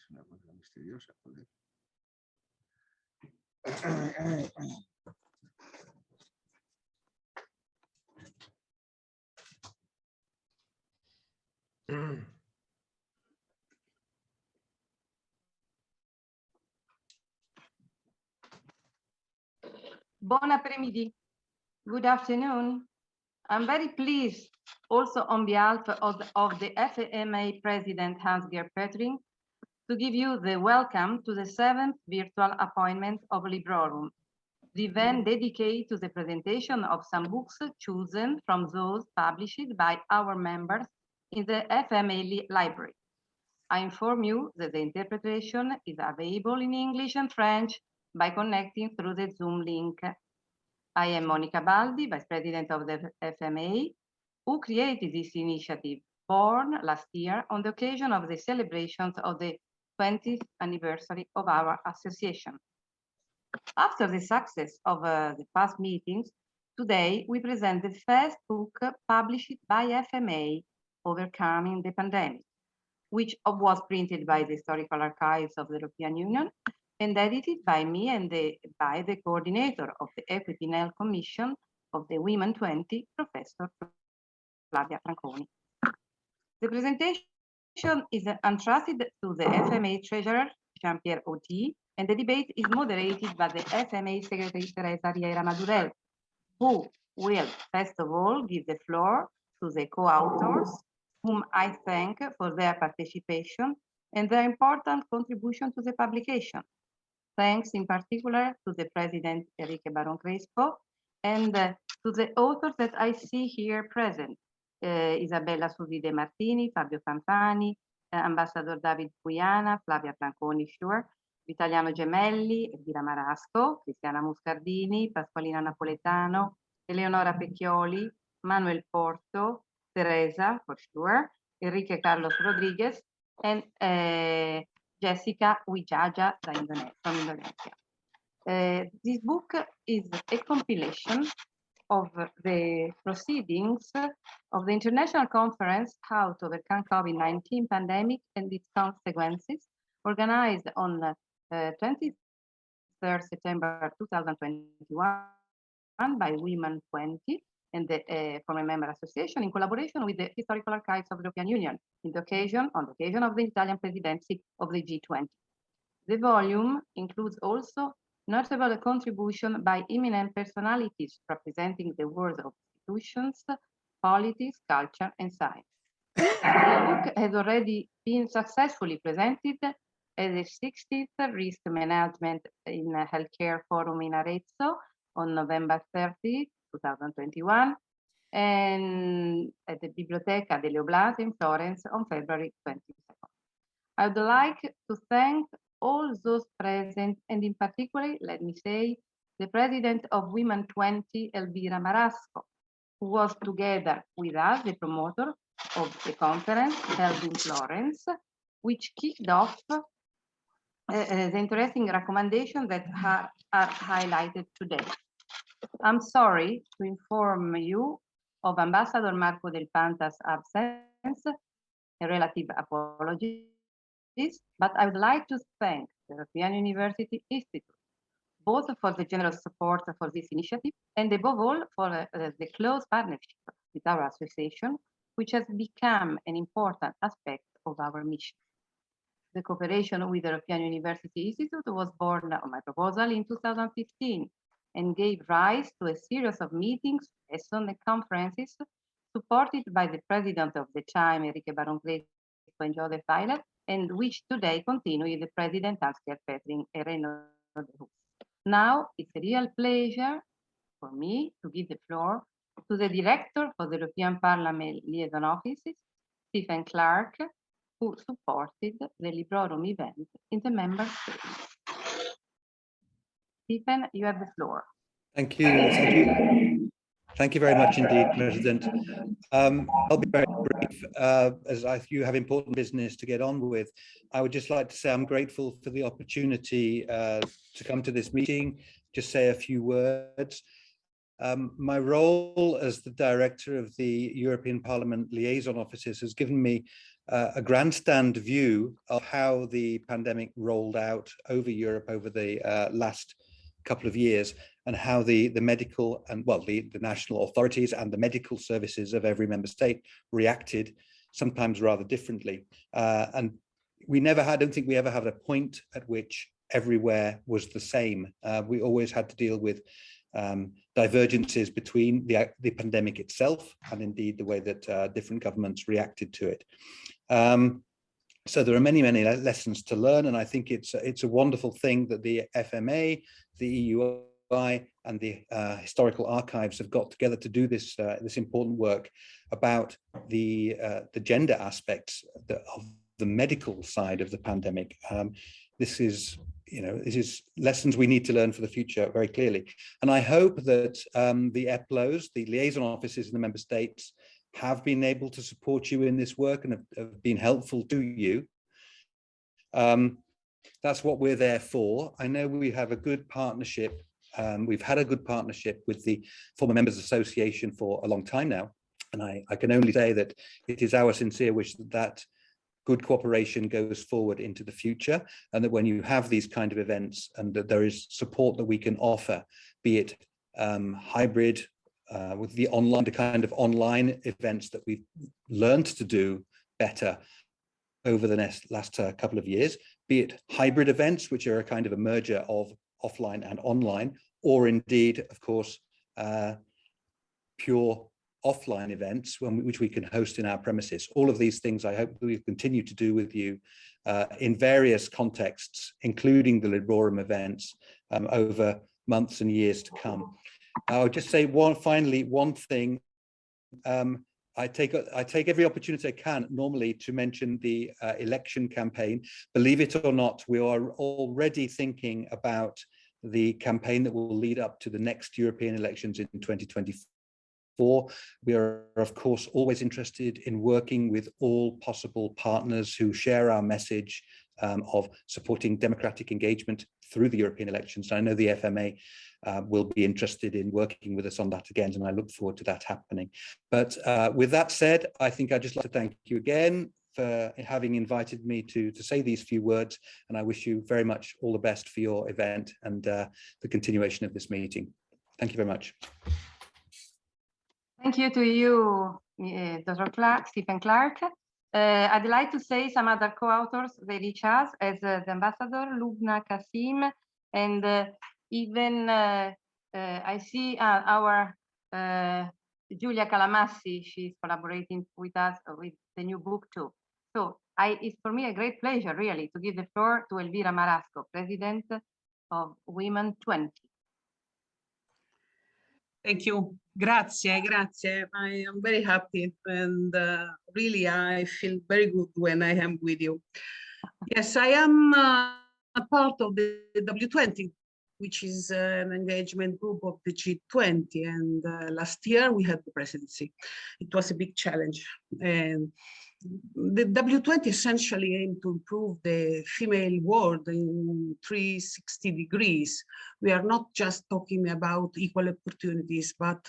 Es una cosa misteriosa. Bon après-midi. Good afternoon. I'm very pleased, also on behalf of the FMA President Hans-Gert Pöttering, to give you the welcome to the 7th virtual appointment of Librorum, the event dedicated to the presentation of some books chosen from those published by our members in the FMA library. I inform you that the interpretation is available in English and French by connecting through the Zoom link. I am Monica Baldi, Vice President of the FMA, who created this initiative, born last year on the occasion of the celebrations of the 20th anniversary of our association. After the success of the past meetings, today we present the first book published by FMA, Overcoming the Pandemic, which was printed by the Historical Archives of the European Union and edited by me and by the coordinator of the Equity and Health Commission of the Women 20, Professor Flavia Franconi. The presentation is entrusted to the FMA Treasurer Jean-Pierre Audy, and the debate is moderated by the FMA Secretary Teresa Riera Madurell, who will first of all give the floor to the co-authors, whom I thank for their participation and their important contribution to the publication. Thanks in particular to the President Enrique Baron Crespo and to the authors that I see here present, Isabella Susi De Martini, Fabio Campani, Ambassador David Puiana, Flavia Franconi, sure, Vitaliano Gemelli, Elvira Marasco, Cristiana Muscardini, Pasqualina Napoletano, Eleonora Pecchioli, Manuel Porto, Teresa, for sure, Enrique Carlos Rodriguez, and Jessica Wijaja from Indonesia. This book is a compilation of the proceedings of the International Conference How to Overcome COVID-19 Pandemic and its Consequences, organized on 23rd September 2021 by Women 20 and the former member association in collaboration with the Historical Archives of the European Union on the occasion of the Italian Presidency of the G20. The volume includes also notable contribution by eminent personalities representing the world of institutions, politics, culture, and science. The book has already been successfully presented at the 60th Risk Management in Healthcare Forum in Arezzo on November 30, 2021, and at the Biblioteca delle Oblate in Florence on February 22nd. I would like to thank all those present, and in particular, let me say, the President of Women 20, Elvira Marasco, who was together with us, the promoter of the conference held in Florence, which kicked off the interesting recommendations that are highlighted today. I'm sorry to inform you of Ambassador Marco Del Panta's absence, a relative apology, but I would like to thank the European University Institute, both for the generous support for this initiative and above all for the close partnership with our association, which has become an important aspect of our mission. The cooperation with the European University Institute was born on my proposal in 2015 and gave rise to a series of meetings, lessons, and conferences supported by the president of the time, Enrique Baron Crespo and Joseph Weiler, and which today continue with the president, Hans-Gert Pöttering, and Renaud de Hoos. Now, it's a real pleasure for me to give the floor to the director for the European Parliament Liaison Offices, Stephen Clark, who supported the Librorum event in the member states. Stephen, you have the floor. Thank you. Thank you very much indeed, President. I'll be very brief, as you have important business to get on with. I would just like to say I'm grateful for the opportunity to come to this meeting, just say a few words. My role as the director of the European Parliament Liaison Offices has given me a grandstand view of how the pandemic rolled out over Europe over the last couple of years, and how the medical and, well, the national authorities and the medical services of every member state reacted, sometimes rather differently. And we never had, I don't think we ever had a point at which everywhere was the same. We always had to deal with divergences between the pandemic itself and indeed the way that different governments reacted to it. So there are many, many lessons to learn, and I think it's a wonderful thing that the FMA, the EUI, and the historical archives have got together to do this this important work about the gender aspects of the medical side of the pandemic. This is, you know, this is lessons we need to learn for the future very clearly. And I hope that the EPLOs, the liaison offices in the member states, have been able to support you in this work and have been helpful to you. That's what we're there for. I know we have a good partnership. We've had a good partnership with the Former Members Association for a long time now. And I can only say that it is our sincere wish that that good cooperation goes forward into the future, and that when you have these kind of events and that there is support that we can offer, be it hybrid, with the online, the kind of online events that we've learned to do better over the last couple of years, be it hybrid events, which are a kind of a merger of offline and online, or indeed, of course, pure offline events which we can host in our premises. All of these things I hope we continue to do with you in various contexts, including the Librorum events over months and years to come. I'll just say finally one thing. I take every opportunity I can normally to mention the election campaign. Believe it or not, we are already thinking about the campaign that will lead up to the next European elections in 2024. We are, of course, always interested in working with all possible partners who share our message of supporting democratic engagement through the European elections. I know the FMA will be interested in working with us on that again, and I look forward to that happening. But with that said, I think I'd just like to thank you again for having invited me to say these few words, and I wish you very much all the best for your event and the continuation of this meeting. Thank you very much. Thank you to you, Dr. Stephen Clark. I'd like to say some other co-authors, they reach us as the ambassador, Lubna, Katsim, and even I see our Giulia Calamassi, she's collaborating with us with the new book too. So it's for me a great pleasure really to give the floor to Elvira Marasco, President of Women 20. Thank you. Grazie, grazie. I am very happy, and really I feel very good when I am with you. Yes, I am a part of the W20, which is an engagement group of the G20, and last year we had the presidency. It was a big challenge, and the W20 essentially aimed to improve the female world in 360 degrees. We are not just talking about equal opportunities, but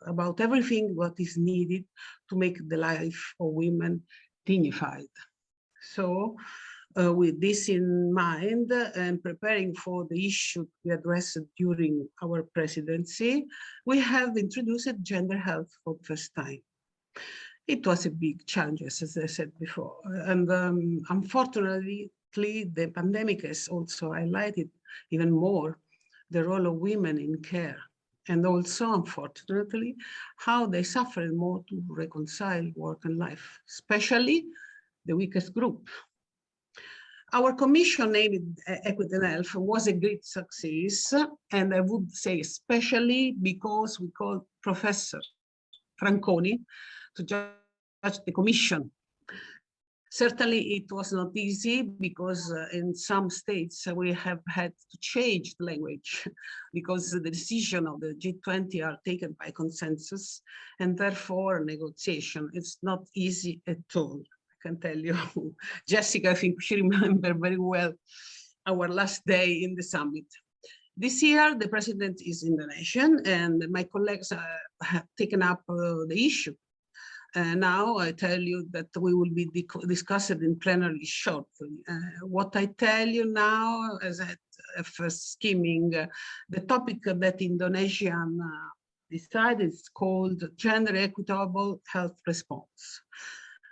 about everything what is needed to make the life of women dignified. So with this in mind and preparing for the issue we addressed during our presidency, we have introduced gender health for the first time. It was a big challenge, as I said before, and unfortunately, the pandemic has also highlighted even more the role of women in care, and also, unfortunately, how they suffer more to reconcile work and life, especially the weakest group. Our commission named Equity and Health was a great success, and I would say especially because we called Professor Franconi to judge the commission. Certainly it was not easy because in some states we have had to change the language because the decision of the G20 are taken by consensus, and therefore negotiation is not easy at all. I can tell you. Jessica, I think she remembers very well our last day in the summit. This year, the president is in the nation, and my colleagues have taken up the issue. Now I tell you that we will be discussing in plenary shortly. What I tell you now, as a first skimming, the topic that Indonesian decided is called Gender Equitable Health Response.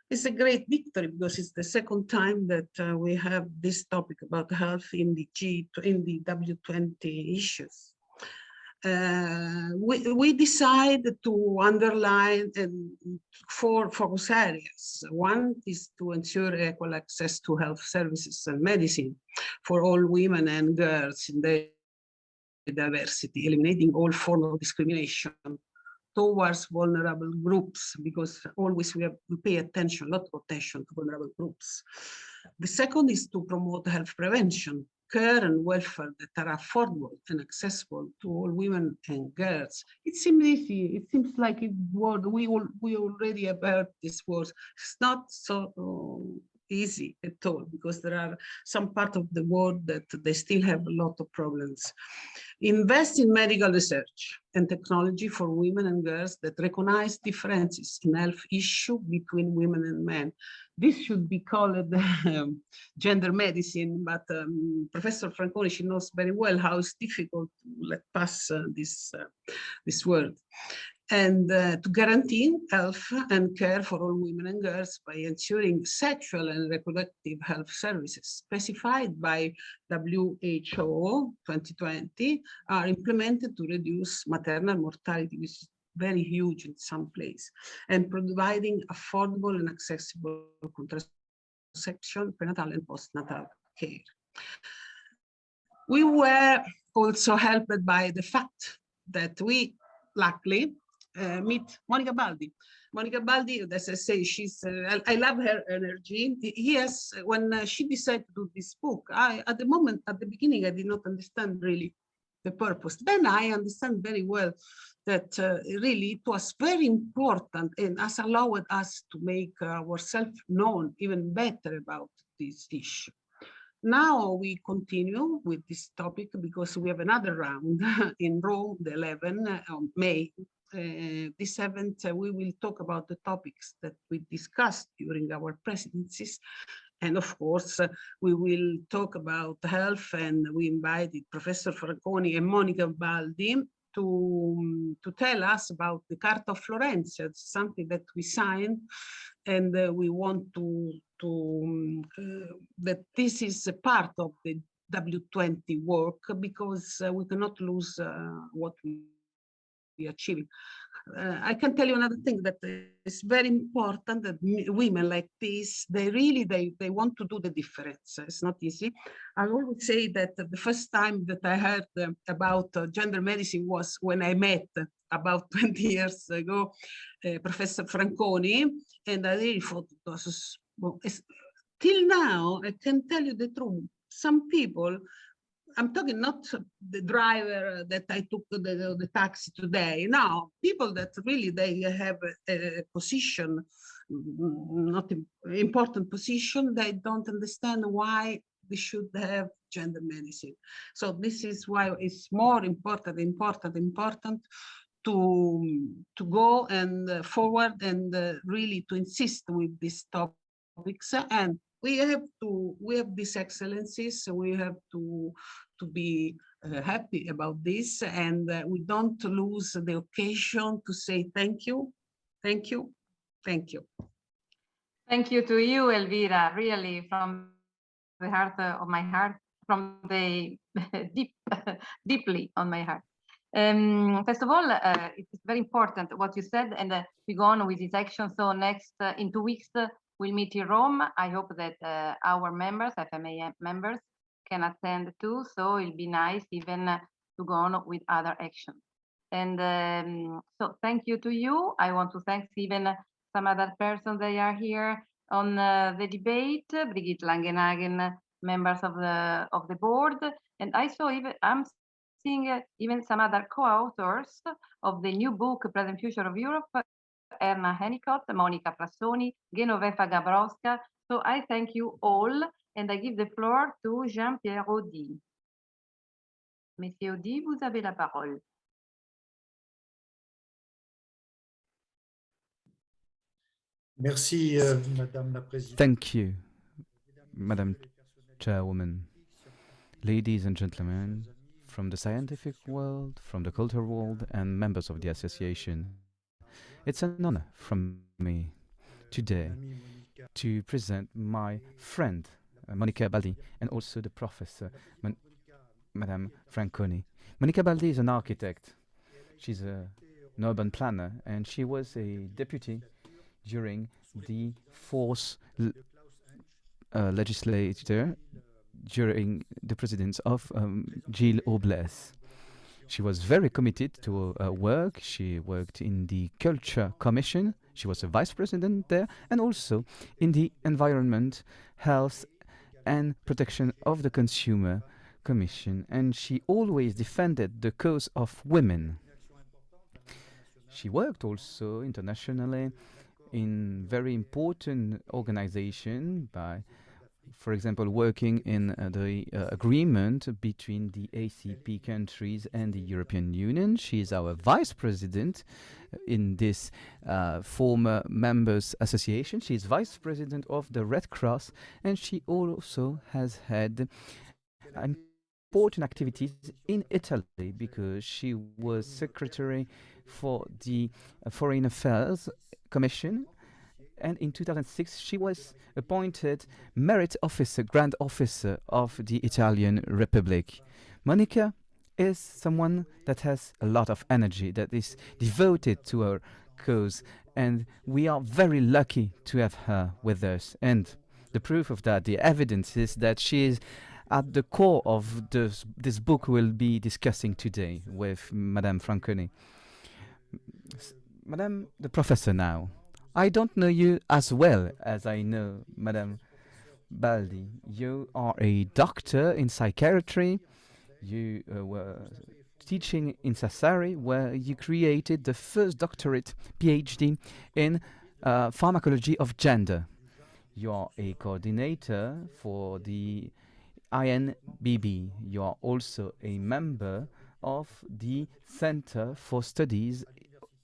It's a great victory because it's the second time that we have this topic about health in the W20 issues. We decided to underline four focus areas. One is to ensure equal access to health services and medicine for all women and girls in their diversity, eliminating all forms of discrimination towards vulnerable groups, because always we pay attention, a lot of attention to vulnerable groups. The second is to promote health prevention, care and welfare that are affordable and accessible to all women and girls. It seems easy. It seems like a word we already have heard this word. It's not so easy at all, because there are some part of the world that they still have a lot of problems. Invest in medical research and technology for women and girls that recognize differences in health issue between women and men. This should be called gender medicine, but Professor Franconi, she knows very well how it's difficult to let pass this word. And to guarantee health and care for all women and girls by ensuring sexual and reproductive health services specified by WHO 2020 are implemented to reduce maternal mortality, which is very huge in some places, and providing affordable and accessible contraception, prenatal and postnatal care. We were also helped by the fact that we, luckily, meet Monica Baldi. Monica Baldi, as I say, she's, I love her energy. Yes, when she decided to do this book, at the beginning, I did not understand really the purpose. Then I understand very well that really it was very important and has allowed us to make ourselves known even better about this issue. Now we continue with this topic because we have another round in Rome, the 11th of May. This event, we will talk about the topics that we discussed during our presidencies. And of course, we will talk about health, and we invited Professor Franconi and Monica Baldi to tell us about the Carta of Florence. It's something that we signed, and we want that this is a part of the W20 work, because we cannot lose what we achieving. I can tell you another thing that is very important, that women like this, they want to do the difference. It's not easy. I always say that the first time that I heard about gender medicine was when I met about 20 years ago, Professor Franconi, and I really thought it was, well, till now, I can tell you the truth. Some people, I'm talking not the driver that I took the taxi today. No, people that really they have a position, not important position. They don't understand why we should have gender medicine. So this is why it's more important to go and forward and really to insist with these topics. And we have these excellencies, so we have to be happy about this, and we don't lose the occasion to say thank you, thank you, thank you. Thank you to you, Elvira, really from the heart of my heart, from the deeply on my heart. First of all, it's very important what you said, and we go on with this action. So next, in 2 weeks, we'll meet in Rome. I hope that our members, FMA members, can attend too. So it'll be nice even to go on with other actions. And so thank you to you. I want to thank even some other persons that are here on the debate, Brigitte Langenhagen, members of the board, and I saw even I'm seeing even some other co-authors of the new book, Present Future of Europe, Erna Hennicott, Monica Frassoni, Genoveva Gabrowska. So I thank you all, and I give the floor to Jean-Pierre Audy. Monsieur Audy, vous avez la parole. Merci, Madame la Présidente. Thank you, Madam Chairwoman. Ladies and gentlemen, from the scientific world, from the cultural world, and members of the association, it's an honor from me today to present my friend, Monica Baldi, and also the professor, Madame Franconi. Monica Baldi is an architect. She's an urban planner, and she was a deputy during the fourth legislature during the presidency of Gilles Obles. She was very committed to her work. She worked in the Culture Commission. She was a vice president there, and also in the Environment, Health and Protection of the Consumer Commission. And she always defended the cause of women. She worked also internationally in very important organizations by, for example, working in the agreement between the ACP countries and the European Union. She is our vice president in this former members association. She is vice president of the Red Cross, and she also has had important activities in Italy because she was secretary for the Foreign Affairs Commission. And in 2006, she was appointed Merit Officer, Grand Officer of the Italian Republic. Monica is someone that has a lot of energy, that is devoted to her cause, and we are very lucky to have her with us. And the proof of that, the evidence is that she is at the core of this book we'll be discussing today with Madame Franconi. Madame the Professor now. I don't know you as well as I know Madame Baldi. You are a doctor in psychiatry. You were teaching in Sassari, where you created the first doctorate PhD in pharmacology of gender. You are a coordinator for the INBB. You are also a member of the Center for Studies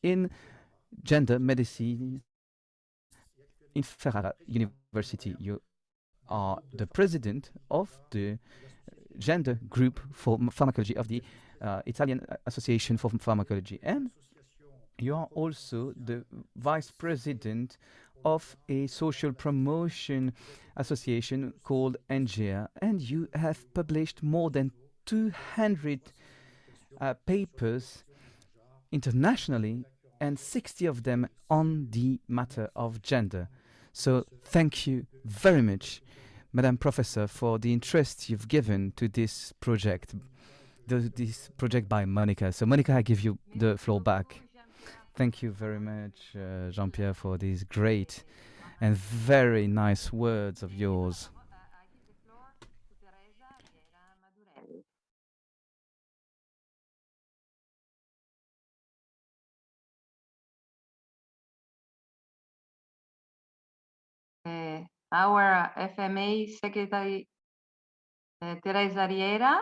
in Gender Medicine in Ferrara University. You are the president of the gender group for pharmacology of the Italian Association for Pharmacology, and you are also the vice president of a social promotion association called NGA, and you have published more than 200 papers internationally, and 60 of them on the matter of gender. So thank you very much, Madam Professor, for the interest you've given to this project, this project by Monica. So Monica, I give you the floor back. Thank you very much, Jean-Pierre, for these great and very nice words of yours. Our FMA Secretary Teresa Riera.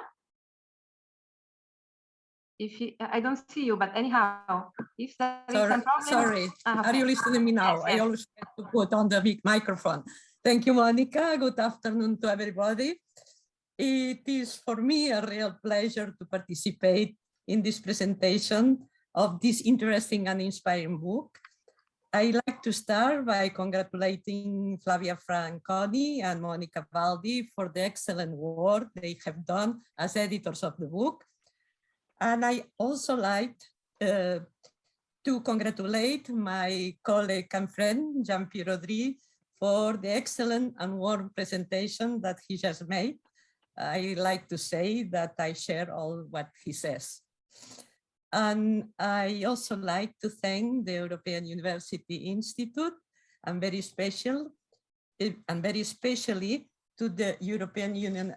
I don't see you, but anyhow, if there is some problem. Sorry. Okay. Are you listening to me now? Yes, I yes. always have to put on the microphone. Thank you, Monica. Good afternoon to everybody. It is for me a real pleasure to participate in this presentation of this interesting and inspiring book. I'd like to start by congratulating Flavia Franconi and Monica Baldi for the excellent work they have done as editors of the book. And I also like to congratulate my colleague and friend, Jean-Pierre Audy, for the excellent and warm presentation that he just made. I like to say that I share all what he says. And I also like to thank the European University Institute and very especially to the European Union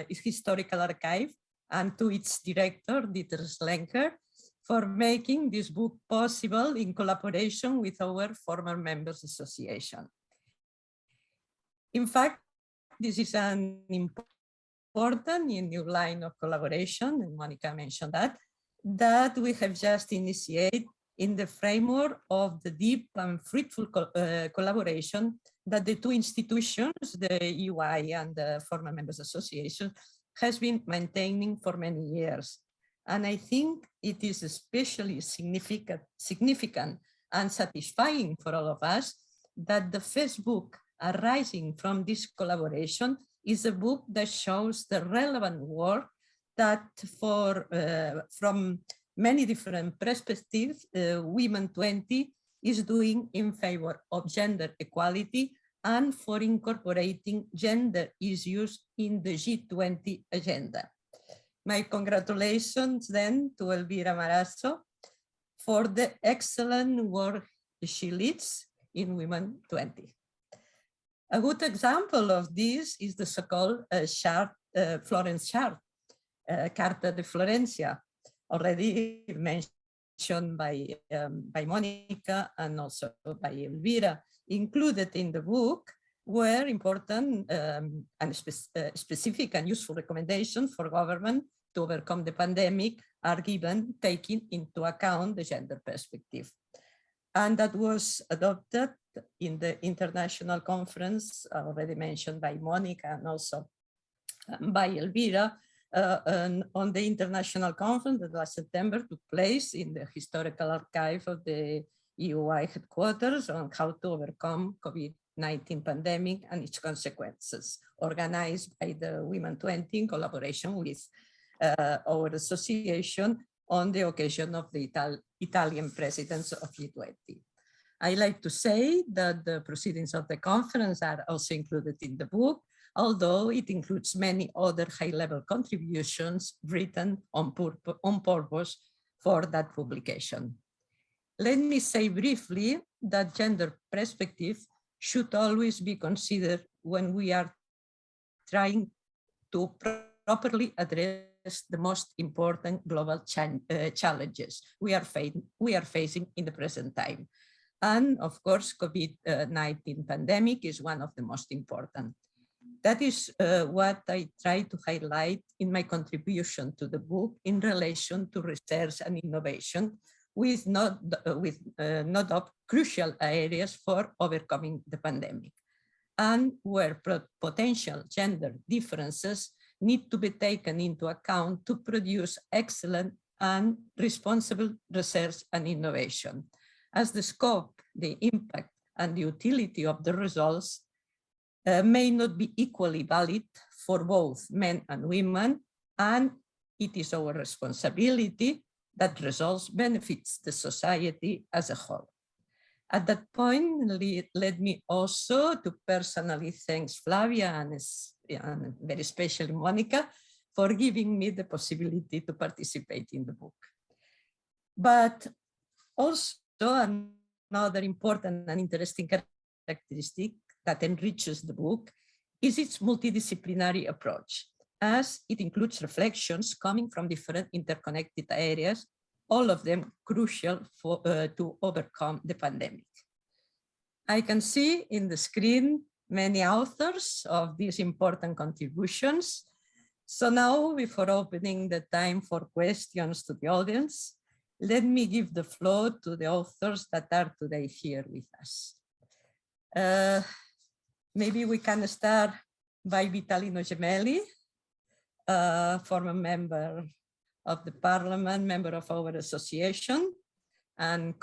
Historical Archive and to its director, Dieter Slenker, for making this book possible in collaboration with our former members association. In fact, this is an important new line of collaboration, and Monica mentioned that we have just initiated in the framework of the deep and fruitful collaboration that the two institutions, the UI and the former Members Association, has been maintaining for many years. And I think it is especially significant and satisfying for all of us that the first book arising from this collaboration is a book that shows the relevant work that from many different perspectives, Women 20 is doing in favor of gender equality and for incorporating gender issues in the G20 agenda. My congratulations then to Elvira Marasso for the excellent work she leads in Women 20. A good example of this is the so-called Florence chart, Carta de Florencia, already mentioned by Monica and also by Elvira, included in the book, where important and specific and useful recommendations for government to overcome the pandemic are given, taking into account the gender perspective. And that was adopted in the international conference already mentioned by Monica and also by Elvira, on the international conference that last September took place in the historical archive of the EUI headquarters on how to overcome COVID-19 pandemic and its consequences, organized by the Women 20 in collaboration with our association on the occasion of the Italian Presidency of G20. I like to say that the proceedings of the conference are also included in the book, although it includes many other high-level contributions written on purpose for that publication. Let me say briefly that gender perspective should always be considered when we are trying to properly address the most important global challenges we are facing in the present time. And of course, COVID-19 pandemic is one of the most important. That is what I try to highlight in my contribution to the book in relation to research and innovation, with not crucial areas for overcoming the pandemic, and where potential gender differences need to be taken into account to produce excellent and responsible research and innovation, as the scope, the impact, and the utility of the results may not be equally valid for both men and women, and it is our responsibility that results benefits the society as a whole. At that point, let me also to personally thank Flavia and very especially Monica for giving me the possibility to participate in the book. But also another important and interesting characteristic that enriches the book is its multidisciplinary approach, as it includes reflections coming from different interconnected areas, all of them crucial for, to overcome the pandemic. I can see in the screen many authors of these important contributions. So now, before opening the time for questions to the audience, let me give the floor to the authors that are today here with us. Maybe we can start by Vitalino Gemelli, former member of the parliament, member of our association, and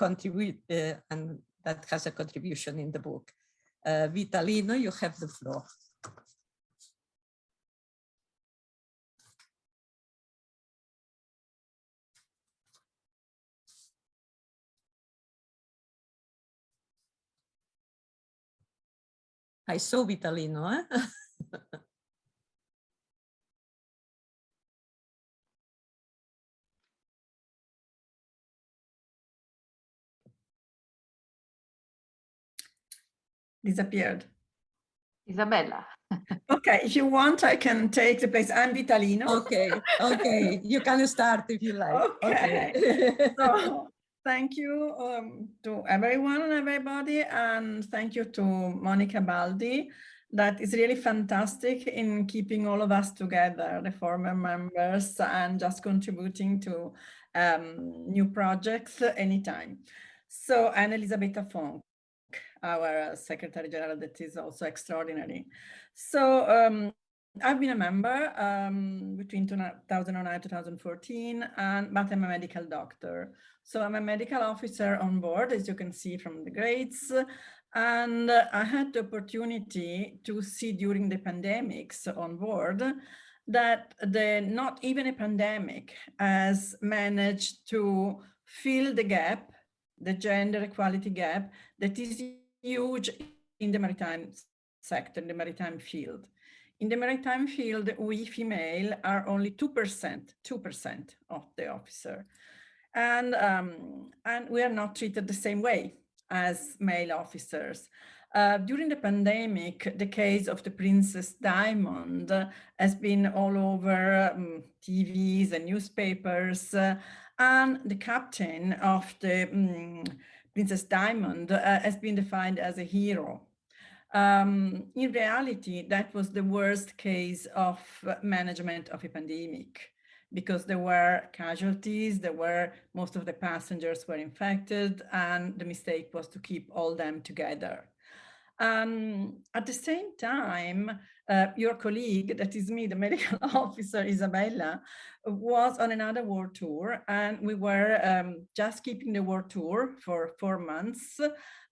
and that has a contribution in the book. Vitalino, you have the floor. I saw Vitalino, eh? Disappeared. Isabella. Okay, if you want, I can take the place. I'm Vitalino. Okay, okay, you can start if you like. Okay. Okay. So, thank you to everyone and everybody, and thank you to Monica Baldi that is really fantastic in keeping all of us together, the former members, and just contributing to new projects anytime. So, and Elisabetta Fonk, our Secretary General, that is also extraordinary. So I've been a member between 2009 and 2014, but I'm a medical doctor. So I'm a medical officer on board, as you can see from the grades. And I had the opportunity to see during the pandemics on board that not even a pandemic has managed to fill the gap, the gender equality gap, that is huge in the maritime sector, in the maritime field. In the maritime field, we female are only 2% of the officer. And we are not treated the same way as male officers. During the pandemic, the case of the Princess Diamond has been all over TVs and newspapers, and the captain of the Princess Diamond has been defined as a hero. In reality, that was the worst case of management of a pandemic, because there were casualties, most of the passengers were infected, and the mistake was to keep all them together. At the same time, your colleague, that is me, the medical officer, Isabella, was on another world tour, and we were just keeping the world tour for 4 months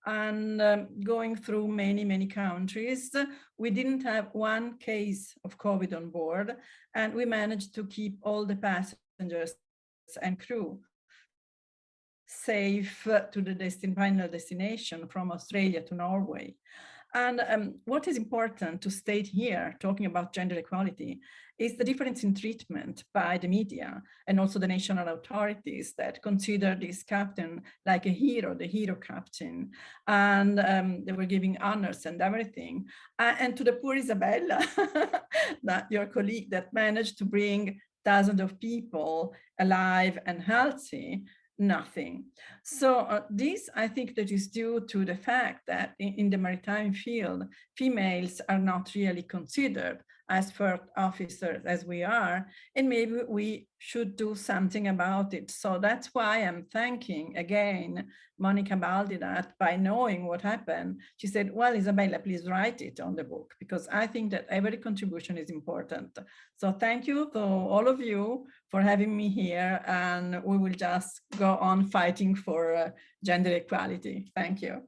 and going through many countries. We didn't have one case of COVID on board, and we managed to keep all the passengers and crew safe to the final destination from Australia to Norway. And what is important to state here, talking about gender equality, is the difference in treatment by the media and also the national authorities that consider this captain like a hero, the hero captain. And they were giving honors and everything. And to the poor Isabella, that your colleague that managed to bring thousands of people alive and healthy, nothing. So this, I think, that is due to the fact that in the maritime field, females are not really considered as first officers as we are, and maybe we should do something about it. So that's why I'm thanking again Monica Baldi, that by knowing what happened, she said, well, Isabella, please write it on the book, because I think that every contribution is important. So thank you to all of you for having me here, and we will just go on fighting for gender equality. Thank you.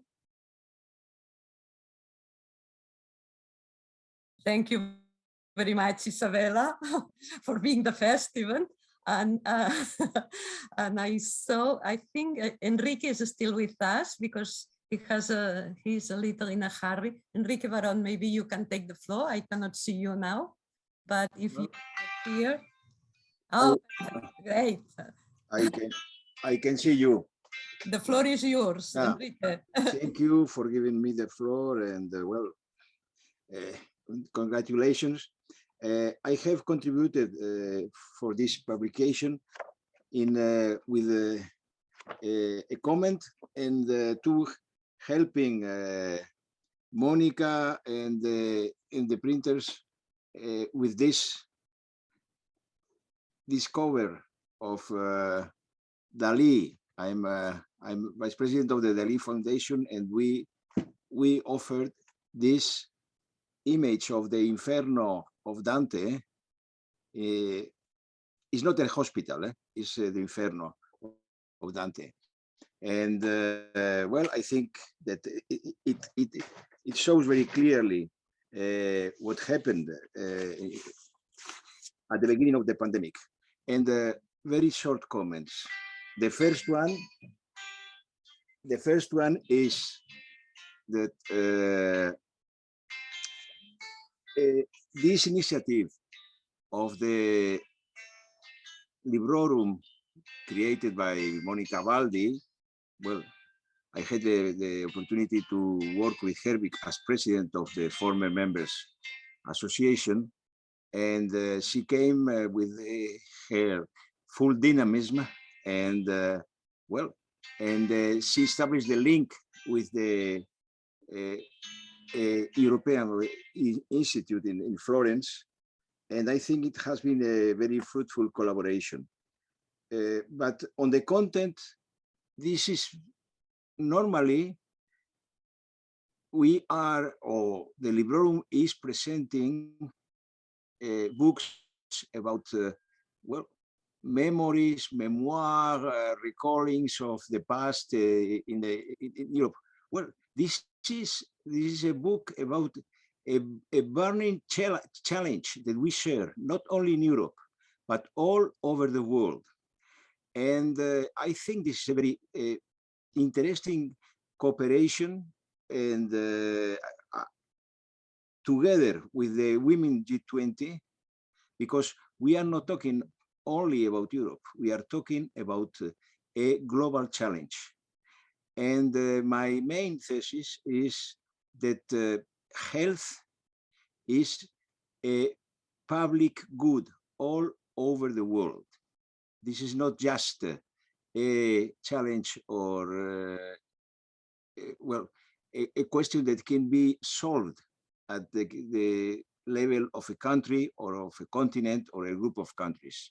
Thank you very much, Isabella, for being the first even. And and I think Enrique is still with us because he's a little in a hurry. Enrique Baron, maybe you can take the floor. I cannot see you now, but if you are here. Oh, great. I can see you. The floor is yours, Enrique. Thank you for giving me the floor, and congratulations. I have contributed for this publication with a comment and to helping Monica and the printers with this cover of Dali. I'm Vice President of the Dali Foundation, and we offered this image of the Inferno of Dante. It's not a hospital, it's the Inferno of Dante. And well, I think that it shows very clearly what happened at the beginning of the pandemic. And very short comments. The first one is that this initiative of the Librorum created by Monica Baldi, well, I had the opportunity to work with her as president of the former members association, and she came with her full dynamism, and well, and she established the link with the European Institute in Florence, and I think it has been a very fruitful collaboration. But on the content, this is normally we are, or the Librorum is presenting books about, well, memories, memoir, recallings of the past in Europe. Well, this is a book about a burning challenge that we share, not only in Europe, but all over the world. And I think this is a very interesting cooperation, and together with the Women G20, because we are not talking only about Europe, we are talking about a global challenge. And my main thesis is that health is a public good all over the world. This is not just a challenge or, well, a question that can be solved at the level of a country or of a continent or a group of countries.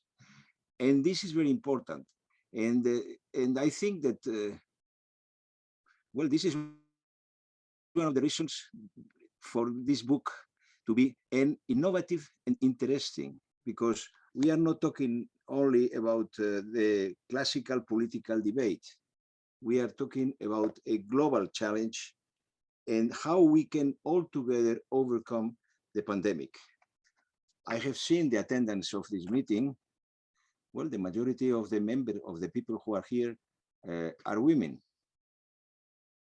And this is very important. And I think that, well, this is one of the reasons for this book to be an innovative and interesting, because we are not talking only about the classical political debate. We are talking about a global challenge and how we can all together overcome the pandemic. I have seen the attendance of this meeting. Well, the majority of the members of the people who are here are women.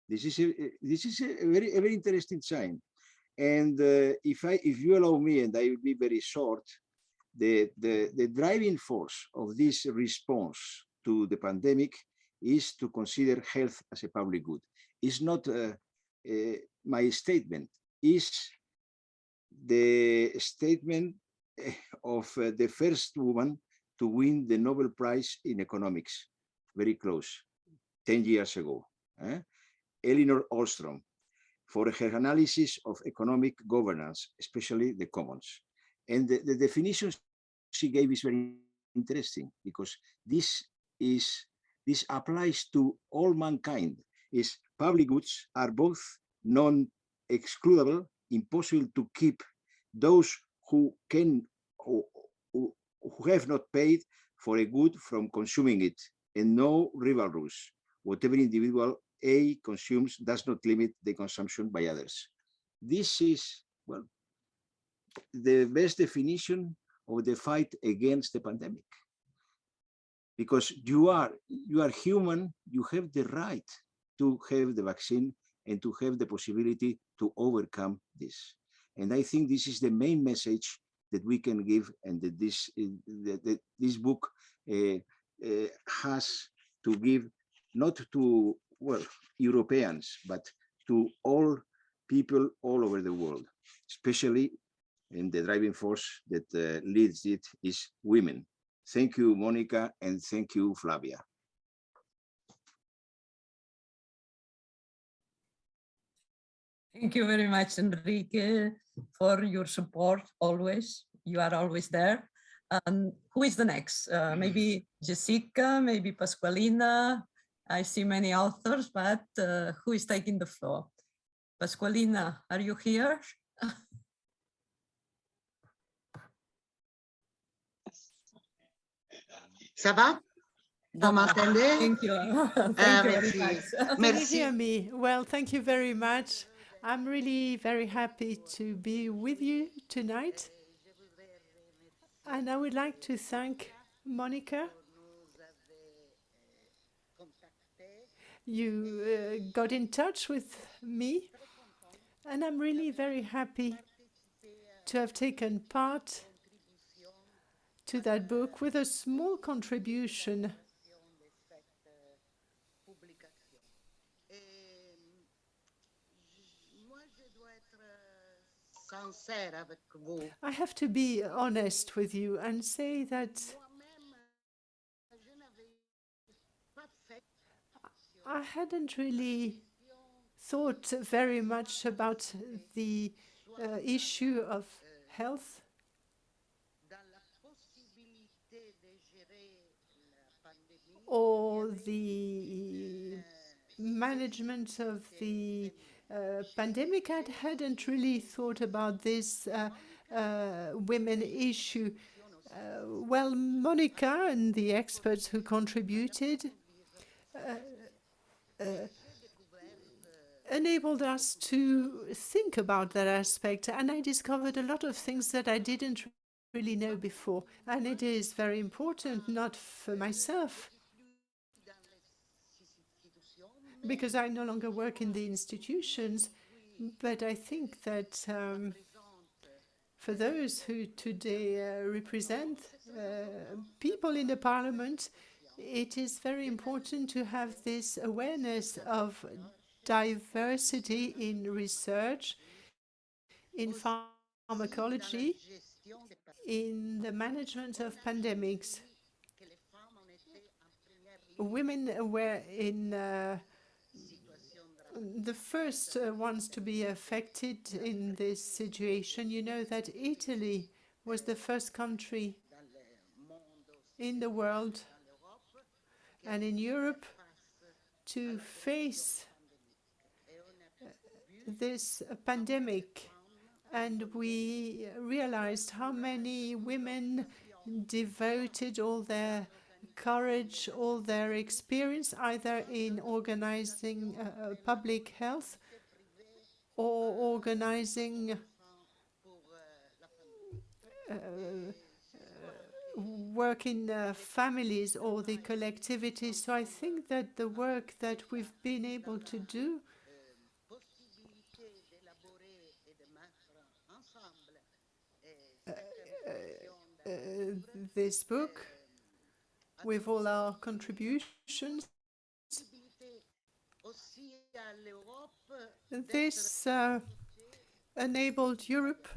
This is a very interesting sign. And if you allow me, and I will be very short, the driving force of this response to the pandemic is to consider health as a public good. It's not my statement, it's the statement of the first woman to win the Nobel Prize in economics, very close, 10 years ago, Elinor Ostrom, for her analysis of economic governance, especially the commons. And the definition she gave is very interesting, because this applies to all mankind. Is public goods are both non-excludable, impossible to keep those who have not paid for a good from consuming it, and no rival rules. Whatever individual A consumes does not limit the consumption by others. This is, well, the best definition of the fight against the pandemic. Because you are human, you have the right to have the vaccine and to have the possibility to overcome this. And I think this is the main message that we can give, and that this book has to give, not to, well, Europeans, but to all people all over the world, especially, and the driving force that leads it is women. Thank you, Monica, and thank you, Flavia. Thank you very much, Enrique, for your support always. You are always there. And who is the next? Maybe Jessica, maybe Pasqualina. I see many authors, but who is taking the floor? Pasqualina, are you here? Ça va? Vous m'entendez? Thank you. Thank you very Merci. much. Can you hear me? Well, thank you very much. I'm really very happy to be with you tonight. And I would like to thank Monica. You got in touch with me, and I'm really very happy to have taken part to that book with a small contribution. I have to be honest with you and say that I hadn't really thought very much about the issue of health or the management of the pandemic. I hadn't really thought about this women issue. Well, Monica and the experts who contributed enabled us to think about that aspect, and I discovered a lot of things that I didn't really know before. And it is very important, not for myself, because I no longer work in the institutions, but I think that for those who today represent people in the parliament, it is very important to have this awareness of diversity in research, in pharmacology, in the management of pandemics. Women were in the first ones to be affected in this situation. You know that Italy was the first country in the world and in Europe to face this pandemic, and we realized how many women devoted all their courage, all their experience, either in organizing public health or organizing work in families or the collectivity. So I think that the work that we've been able to do this book with all our contributions, this enabled Europe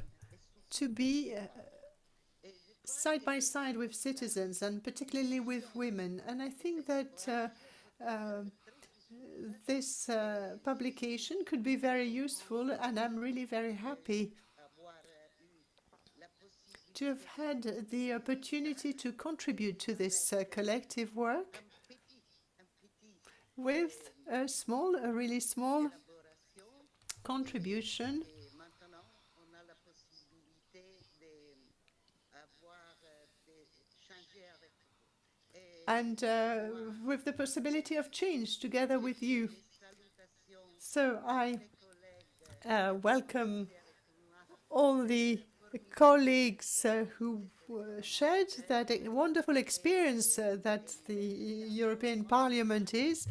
to be side by side with citizens, and particularly with women. And I think that this publication could be very useful, and I'm really very happy to have had the opportunity to contribute to this collective work with a really small contribution. And with the possibility of change together with you. So I welcome all the colleagues who shared that wonderful experience that the European Parliament is.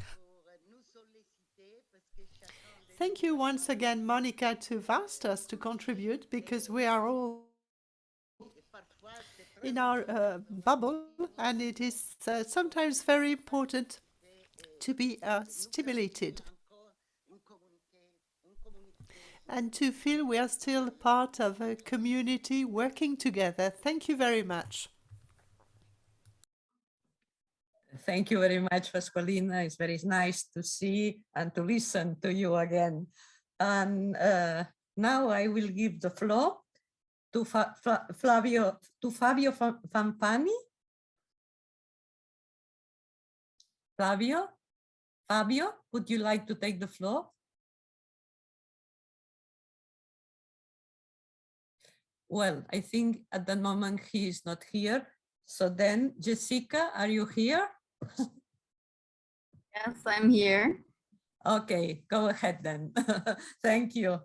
Thank you once again, Monica, to ask us to contribute, because we are all in our bubble, and it is sometimes very important to be stimulated and to feel we are still part of a community working together. Thank you very much. Thank you very much, Pasqualina. It's very nice to see and to listen to you again. And now I will give the floor to Fabio Fanfani. Fabio, would you like to take the floor? Well, I think at the moment he is not here. So then, Jessica, are you here? Yes, I'm here. Okay, go ahead then. Thank you.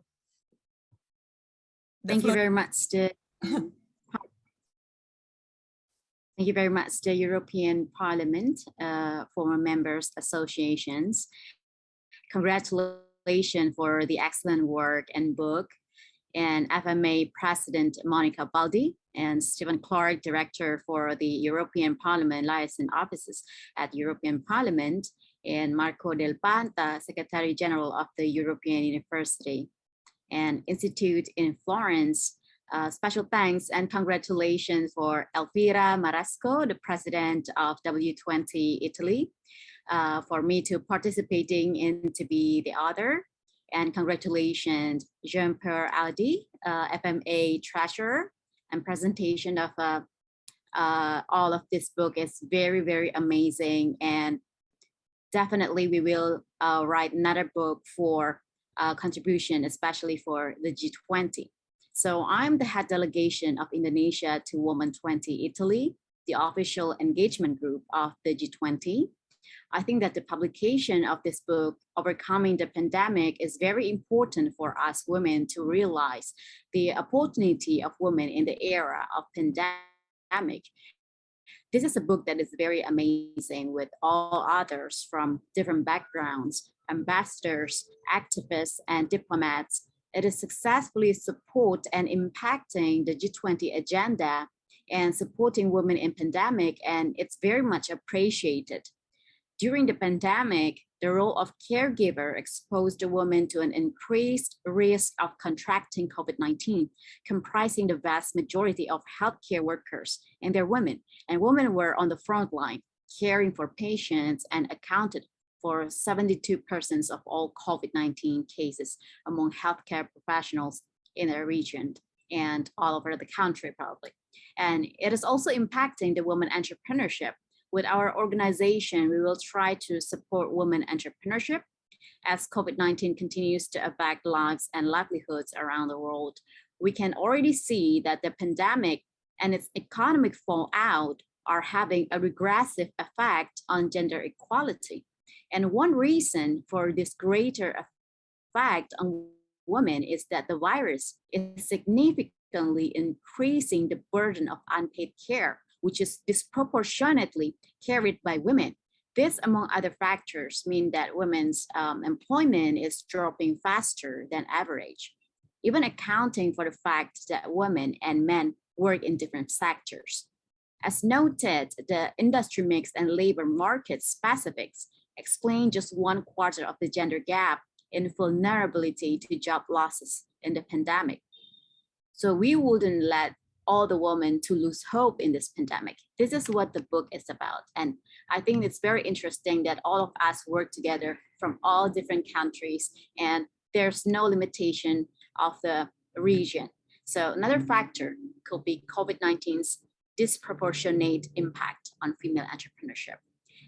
Thank you very much. Thank you very much, the European Parliament, former members associations. Congratulations for the excellent work and book, and FMA President Monica Baldi and Stephen Clark, Director for the European Parliament Liaison Offices at European Parliament, and Marco Del Panta, Secretary General of the European University and Institute in Florence. Special thanks and congratulations for Elvira Marasco, the President of W20 Italy, for me to participating and to be the author, And congratulations, Jean-Pierre Audy, FMA Treasurer, and presentation of all of this book is very, very amazing. And definitely we will write another book for contribution, especially for the G20. So I'm the head delegation of Indonesia to Women 20 Italy, the official engagement group of the G20. I think that the publication of this book, Overcoming the Pandemic, is very important for us women to realize the opportunity of women in the era of pandemic. This is a book that is very amazing with all others from different backgrounds, ambassadors, activists, and diplomats. It is successfully support and impacting the G20 agenda and supporting women in pandemic, and it's very much appreciated. During the pandemic, the role of caregiver exposed the woman to an increased risk of contracting COVID-19, comprising the vast majority of healthcare workers and their women. And women were on the front line, caring for patients and accounted for 72% of all COVID-19 cases among healthcare professionals in the region and all over the country probably. And it is also impacting the women entrepreneurship. With our organization, we will try to support women entrepreneurship as COVID-19 continues to affect lives and livelihoods around the world. We can already see that the pandemic and its economic fallout are having a regressive effect on gender equality. And one reason for this greater effect on women is that the virus is significantly increasing the burden of unpaid care, which is disproportionately carried by women. This, among other factors, mean that women's employment is dropping faster than average, even accounting for the fact that women and men work in different sectors. As noted, the industry mix and labor market specifics explain just 1/4 of the gender gap in vulnerability to job losses in the pandemic. So we wouldn't let all the women to lose hope in this pandemic. This is what the book is about. And I think it's very interesting that all of us work together from all different countries and there's no limitation of the region. So another factor could be COVID-19's disproportionate impact on female entrepreneurship,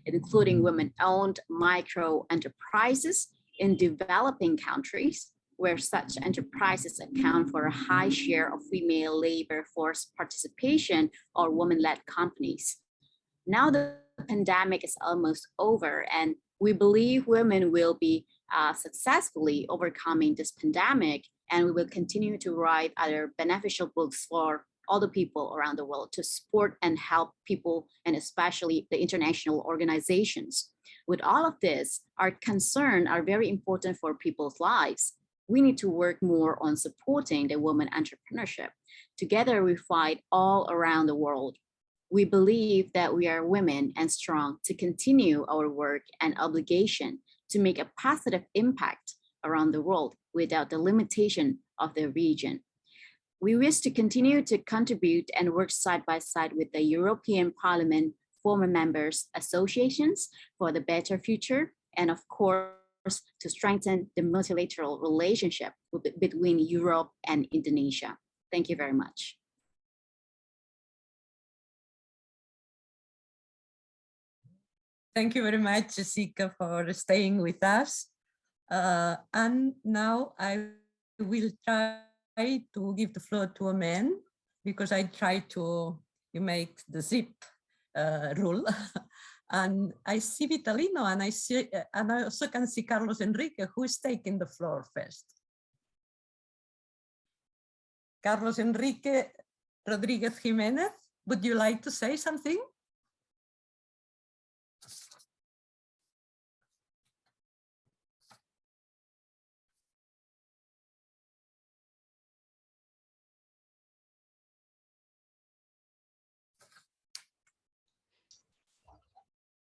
including women-owned micro enterprises in developing countries, where such enterprises account for a high share of female labor force participation or women-led companies. Now the pandemic is almost over and we believe women will be successfully overcoming this pandemic, and we will continue to write other beneficial books for all the people around the world to support and help people, and especially the international organizations. With all of this, our concerns are very important for people's lives. We need to work more on supporting the women entrepreneurship. Together we fight all around the world. We believe that we are women and strong to continue our work and obligation to make a positive impact around the world without the limitation of the region. We wish to continue to contribute and work side by side with the European Parliament former members associations for the better future, and of course, to strengthen the multilateral relationship between Europe and Indonesia. Thank you very much. Thank you very much, Jessica, for staying with us. And now I will try to give the floor to a man, because I try to make the zip rule. And I see Vitalino, and I also can see Carlos Enrique, who is taking the floor first. Carlos Enrique Rodriguez Jimenez, would you like to say something?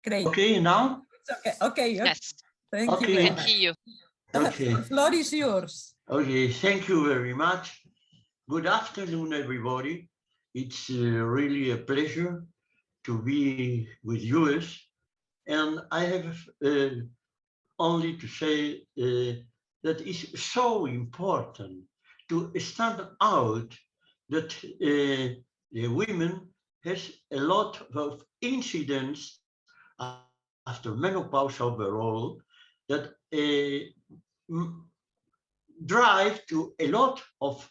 Great. Okay, now? Okay, okay. Yes. Thank Okay. you. We can hear you. Okay. The floor is yours. Okay, thank you very much. Good afternoon, everybody. It's really a pleasure to be with you. And I have only to say that is so important to stand out, that the women has a lot of incidents after menopause overall that drive to a lot of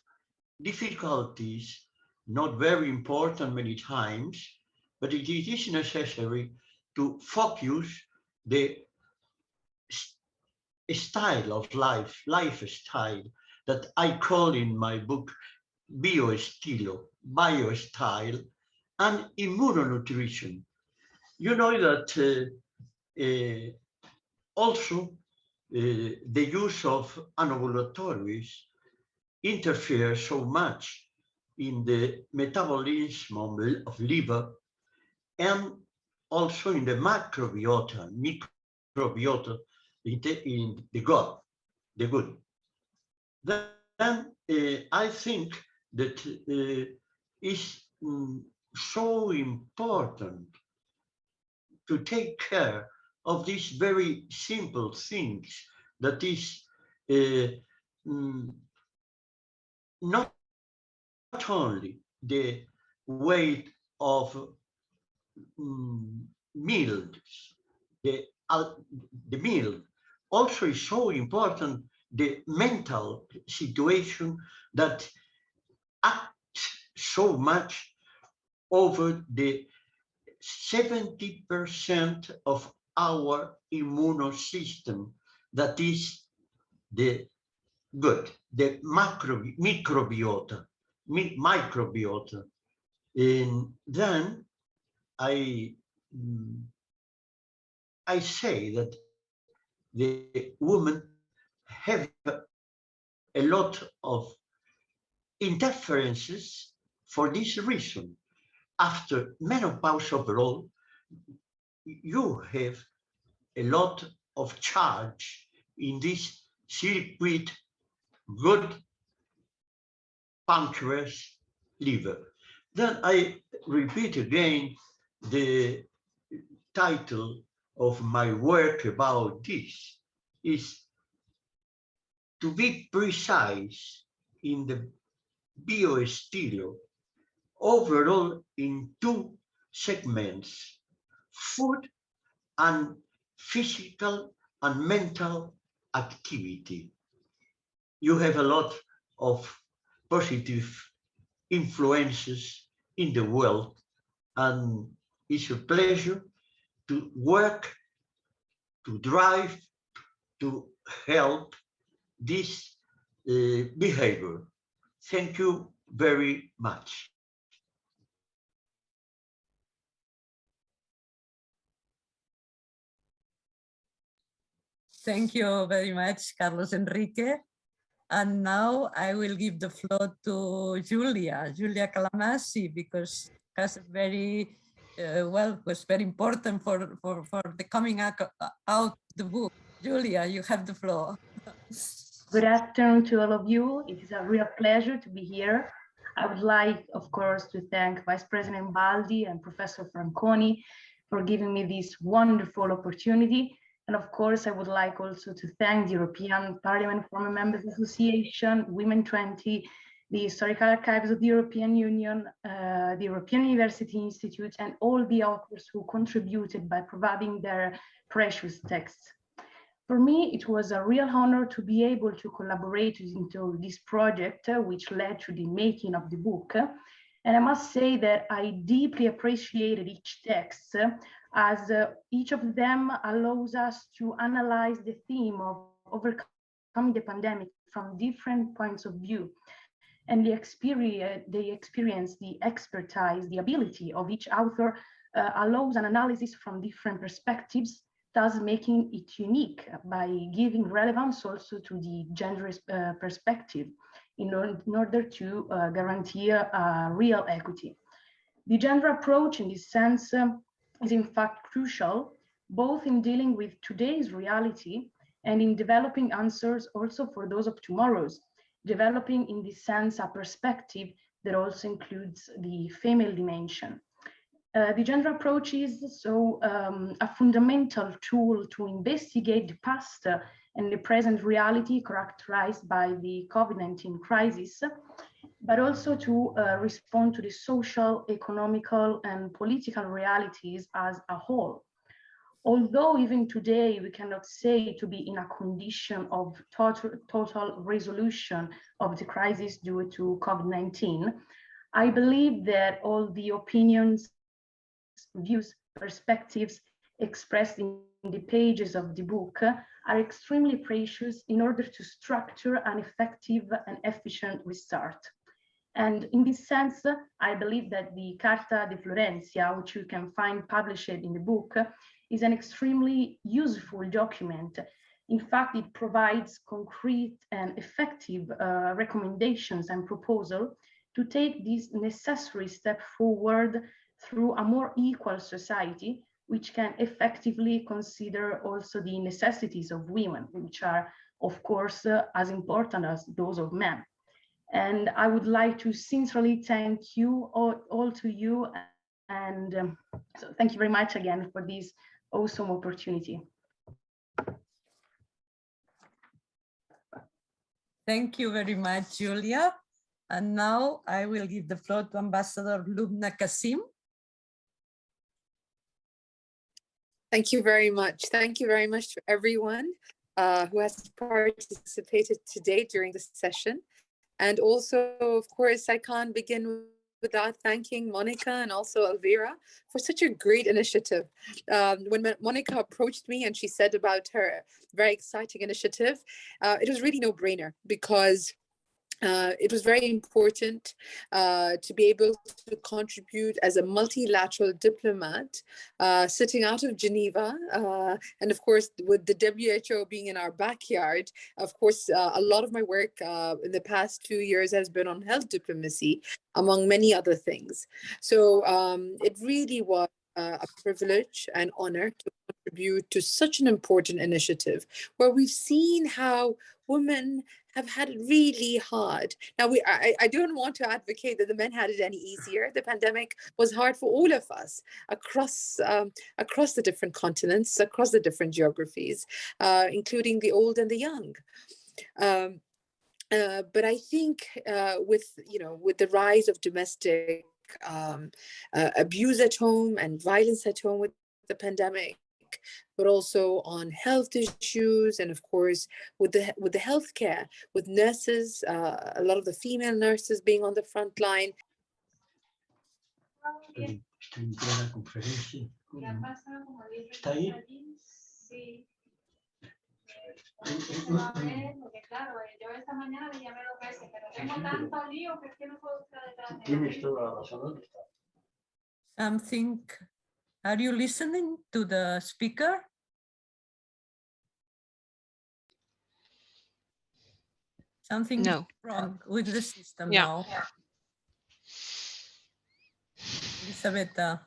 difficulties, not very important many times, but it is necessary to focus the style of life, lifestyle, that I call in my book bio-style, and immunonutrition. You know that also the use of anovulatories interferes so much in the metabolism of liver and also in the microbiota in the gut, the good. Then I think that it's so important to take care of these very simple things, that is not only the weight of meals, the meal, also is so important the mental situation that acts so much over the 70% of our immune system, that is the good, the microbiota. And then I say that the women have a lot of interferences for this reason. After menopause overall, you have a lot of charge in this circuit, good pancreas, liver. Then I repeat again the title of my work about this is to be precise in the bio-style overall in two segments, food and physical and mental activity. You have a lot of positive influences in the world, and it's a pleasure to work, to drive, to help this behavior. Thank you very much. Thank you very much, Carlos Enrique. And now I will give the floor to Julia Calamasi, because has a very, was very important for the coming out the book. Julia, you have the floor. Good afternoon to all of you. It is a real pleasure to be here. I would like, of course, to thank Vice-President Baldi and Professor Franconi for giving me this wonderful opportunity. And of course, I would like also to thank the European Parliament Former Members Association, Women20, the Historical Archives of the European Union, the European University Institute, and all the authors who contributed by providing their precious texts. For me, it was a real honor to be able to collaborate into this project, which led to the making of the book. And I must say that I deeply appreciated each text, as each of them allows us to analyze the theme of overcoming the pandemic from different points of view. And the experience, the expertise, the ability of each author allows an analysis from different perspectives, thus making it unique by giving relevance also to the gender perspective in order to guarantee real equity. The gender approach in this sense is in fact crucial, both in dealing with today's reality and in developing answers also for those of tomorrow's, developing in this sense a perspective that also includes the female dimension. The gender approach is so a fundamental tool to investigate the past and the present reality characterized by the COVID-19 crisis, but also to respond to the social, economical, and political realities as a whole. Although even today we cannot say to be in a condition of total resolution of the crisis due to COVID-19, I believe that all the opinions, views, perspectives expressed in the pages of the book are extremely precious in order to structure an effective and efficient restart. And in this sense, I believe that the Carta de Florencia, which you can find published in the book, is an extremely useful document. In fact, it provides concrete and effective recommendations and proposals to take this necessary step forward through a more equal society, which can effectively consider also the necessities of women, which are, of course, as important as those of men. And I would like to sincerely thank you all to you. And so thank you very much again for this awesome opportunity. Thank you very much, Julia. And now I will give the floor to Ambassador Lubna Katsim. Thank you very much. Thank you very much to everyone who has participated today during this session. And also, of course, I can't begin without thanking Monica and also Elvira for such a great initiative. When Monica approached me and she said about her very exciting initiative, it was really no-brainer because it was very important to be able to contribute as a multilateral diplomat sitting out of Geneva. And of course, with the WHO being in our backyard, of course, a lot of my work in the past 2 years has been on health diplomacy, among many other things. So it really was a privilege and honor to contribute to such an important initiative where we've seen how women have had it really hard. Now, I don't want to advocate that the men had it any easier. The pandemic was hard for all of us across the different continents, across the different geographies, including the old and the young. But I think with the rise of domestic abuse at home and violence at home with the pandemic, but also on health issues, and of course with the healthcare, with nurses, a lot of the female nurses being on the front line. Something. Are you listening to the speaker? Something wrong with the system now. Elisabetta,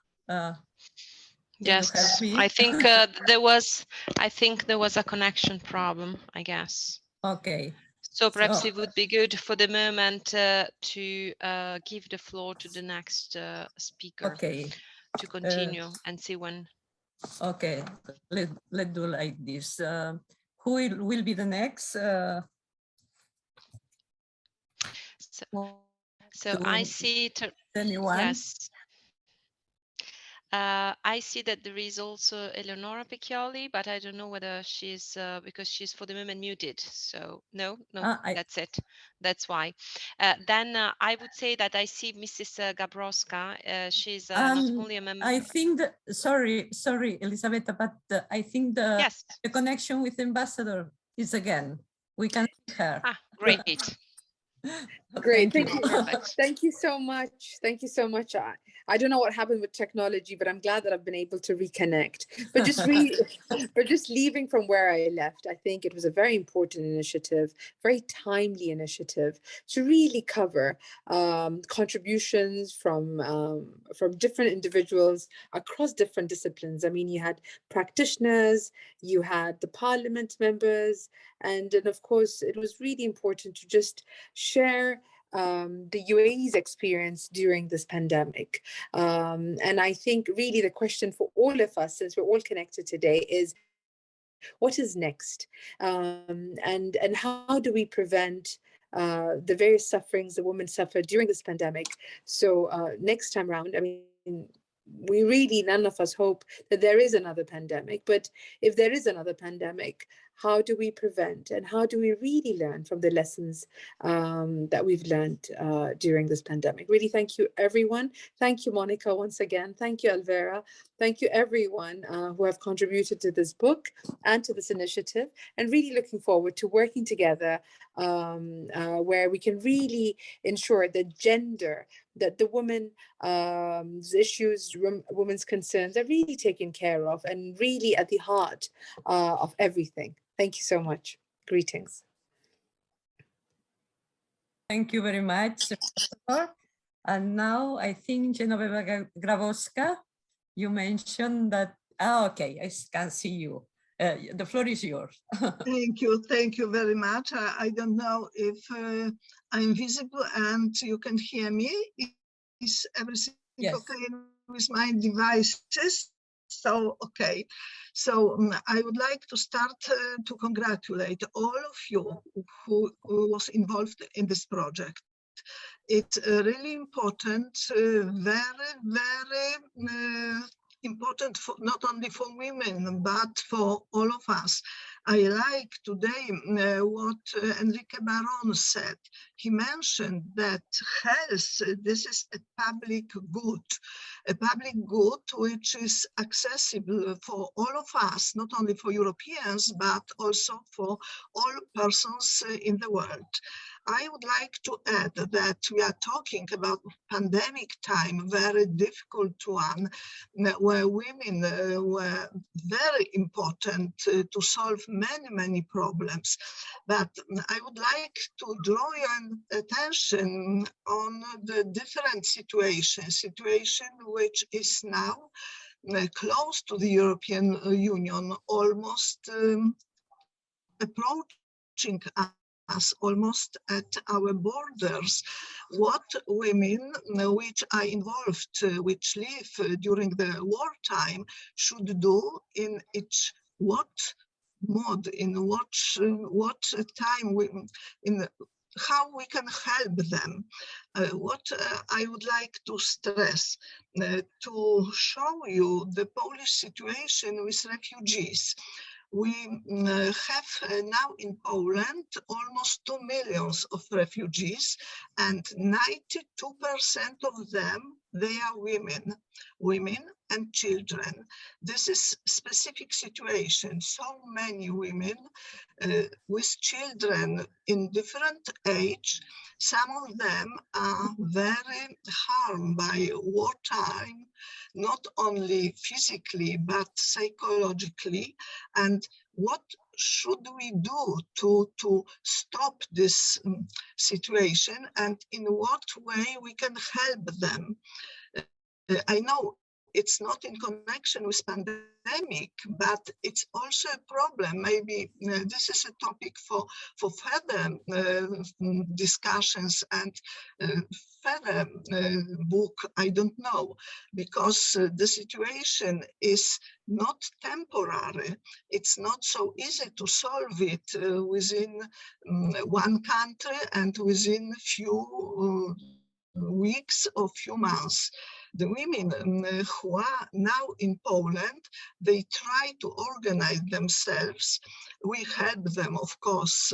yes, I think there was a connection problem, I guess. Okay. So perhaps it would be good for the moment to give the floor to the next speaker. Okay. To continue and see when. Okay, let's do like this. Who will be the next? So I see. Anyone? Yes. I see that there is also Eleonora Pecchioli, but I don't know whether she's because she's for the moment muted. So no, that's it. That's why. Then I would say that I see Mrs. Gabrowska. She's not only a member. I think sorry, Elisabetta, but I think the connection with Ambassador is again. We can see her. Great. Great. Thank you very much. Thank you so much. Thank you so much. I don't know what happened with technology, but I'm glad that I've been able to reconnect. But just leaving from where I left, I think it was a very important initiative, very timely initiative to really cover contributions from different individuals across different disciplines. I mean, you had practitioners, you had the parliament members, and of course, it was really important to just share the UAE's experience during this pandemic. And I think really the question for all of us, since we're all connected today, is what is next, and how do we prevent the various sufferings that women suffer during this pandemic. So next time around, I mean, we really, none of us hope that there is another pandemic, but if there is another pandemic, how do we prevent and how do we really learn from the lessons that we've learned during this pandemic? Really, thank you, everyone. Thank you, Monica, once again. Thank you, Alvera. Thank you, everyone who have contributed to this book and to this initiative, and really looking forward to working together where we can really ensure that gender, that the women's issues, women's concerns are really taken care of and really at the heart of everything. Thank you so much. Greetings. Thank you very much. And now I think Genoveva Grabowska, you mentioned that, okay, I can see you. The floor is yours. Thank you very much. I don't know if I'm visible and you can hear me. Is everything okay with my devices? So, okay. So I would like to start to congratulate all of you who was involved in this project. It's really important, very important for not only for women but for all of us. I like today what Enrique Baron said. He mentioned that health, this is a public good which is accessible for all of us, not only for Europeans but also for all persons in the world. I would like to add that we are talking about pandemic time, very difficult one, where women were very important to solve many problems. But I would like to draw your attention on the different situation which is now close to the European Union, almost approaching us, almost at our borders. What women which are involved, which live during the wartime, should do in each what mode, in what time, in how we can help them. What I would like to stress, to show you the Polish situation with refugees. We have now in Poland almost 2 million of refugees, and 92% of them, they are women and children. This is specific situation. So many women with children in different age. Some of them are very harmed by wartime, not only physically, but psychologically. And what should we do to stop this situation, and in what way we can help them? I know it's not in connection with pandemic, but it's also a problem. Maybe this is a topic for further discussions and further book, I don't know, because the situation is not temporary. It's not so easy to solve it within one country and within few weeks or few months. The women who are now in Poland, they try to organize themselves. We help them, of course,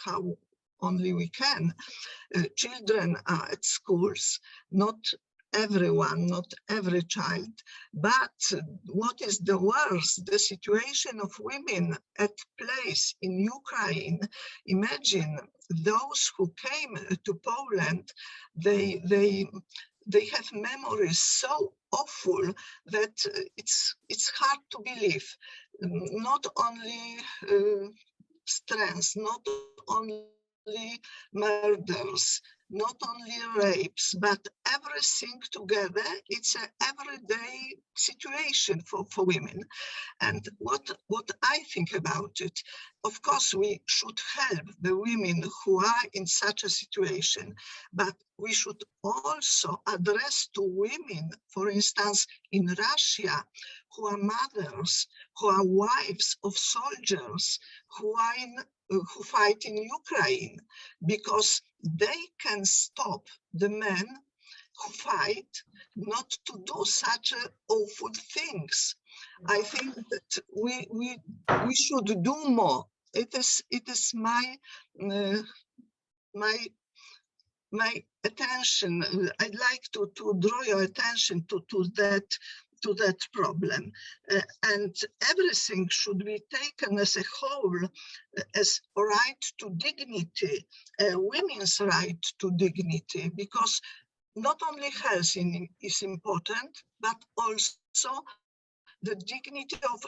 how only we can. Children are at schools, not everyone, not every child. But what is the worst, the situation of women at place in Ukraine. Imagine those who came to Poland, they have memories so awful that it's hard to believe. Not only strength, not only murders, not only rapes, but everything together. It's an everyday situation for women. And what I think about it, of course, we should help the women who are in such a situation, but we should also address to women, for instance, in Russia, who are mothers, who are wives of soldiers, who fight in Ukraine, because they can stop the men who fight not to do such awful things. I think that we should do more. It is my attention. I'd like to draw your attention to that problem, and everything should be taken as a whole, as a right to dignity, women's right to dignity, because not only health is important, but also the dignity of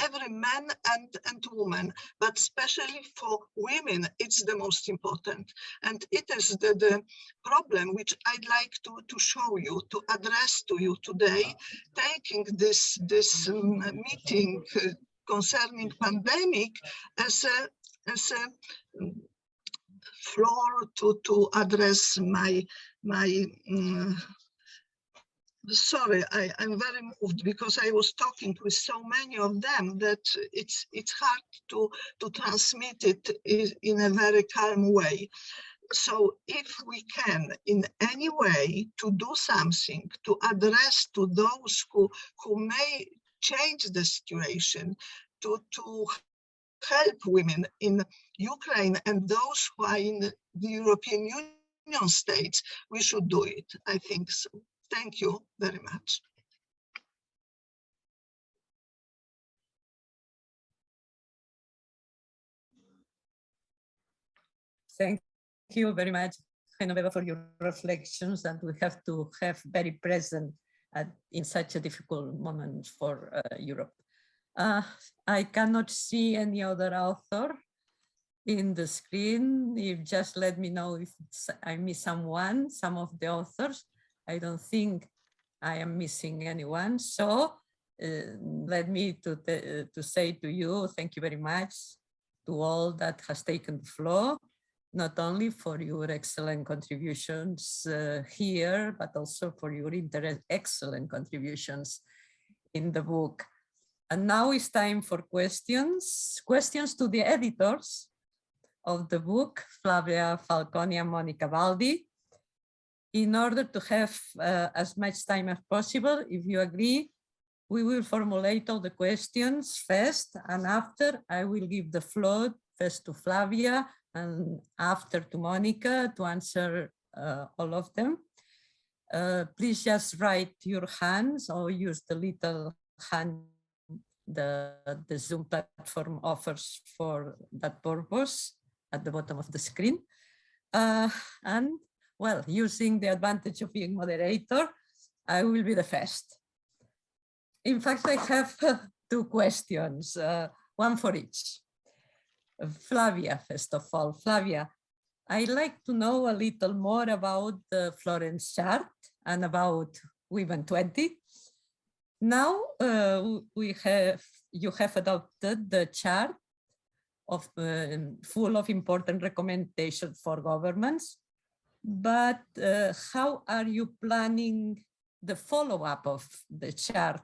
every man and woman, but especially for women, it's the most important. And it is the problem which I'd like to show you, to address to you today, taking this meeting concerning pandemic as a floor to address my sorry, I'm very moved because I was talking with so many of them that it's hard to transmit it in a very calm way. So if we can in any way to do something to address to those who may change the situation, to help women in Ukraine and those who are in the European Union states, we should do it. I think so. Thank you very much. Thank you very much, Genoveva, for your reflections that we have to have very present in such a difficult moment for Europe. I cannot see any other author in the screen. You just let me know if I miss someone, some of the authors. I don't think I am missing anyone. So let me to say to you, thank you very much to all that has taken the floor, not only for your excellent contributions here, but also for your excellent contributions in the book. And now it's time for questions. Questions to the editors of the book, Flavia Franconi and Monica Baldi. In order to have as much time as possible, if you agree, we will formulate all the questions first, and after I will give the floor first to Flavia and after to Monica to answer all of them. Please just write your hands or use the little hand the Zoom platform offers for that purpose at the bottom of the screen. And well, using the advantage of being moderator, I will be the first. In fact, I have two questions, one for each. Flavia, first of all. Flavia, I'd like to know a little more about the Florence chart and about Women 20. Now you have adopted the chart of full of important recommendations for governments. But how are you planning the follow-up of the chart?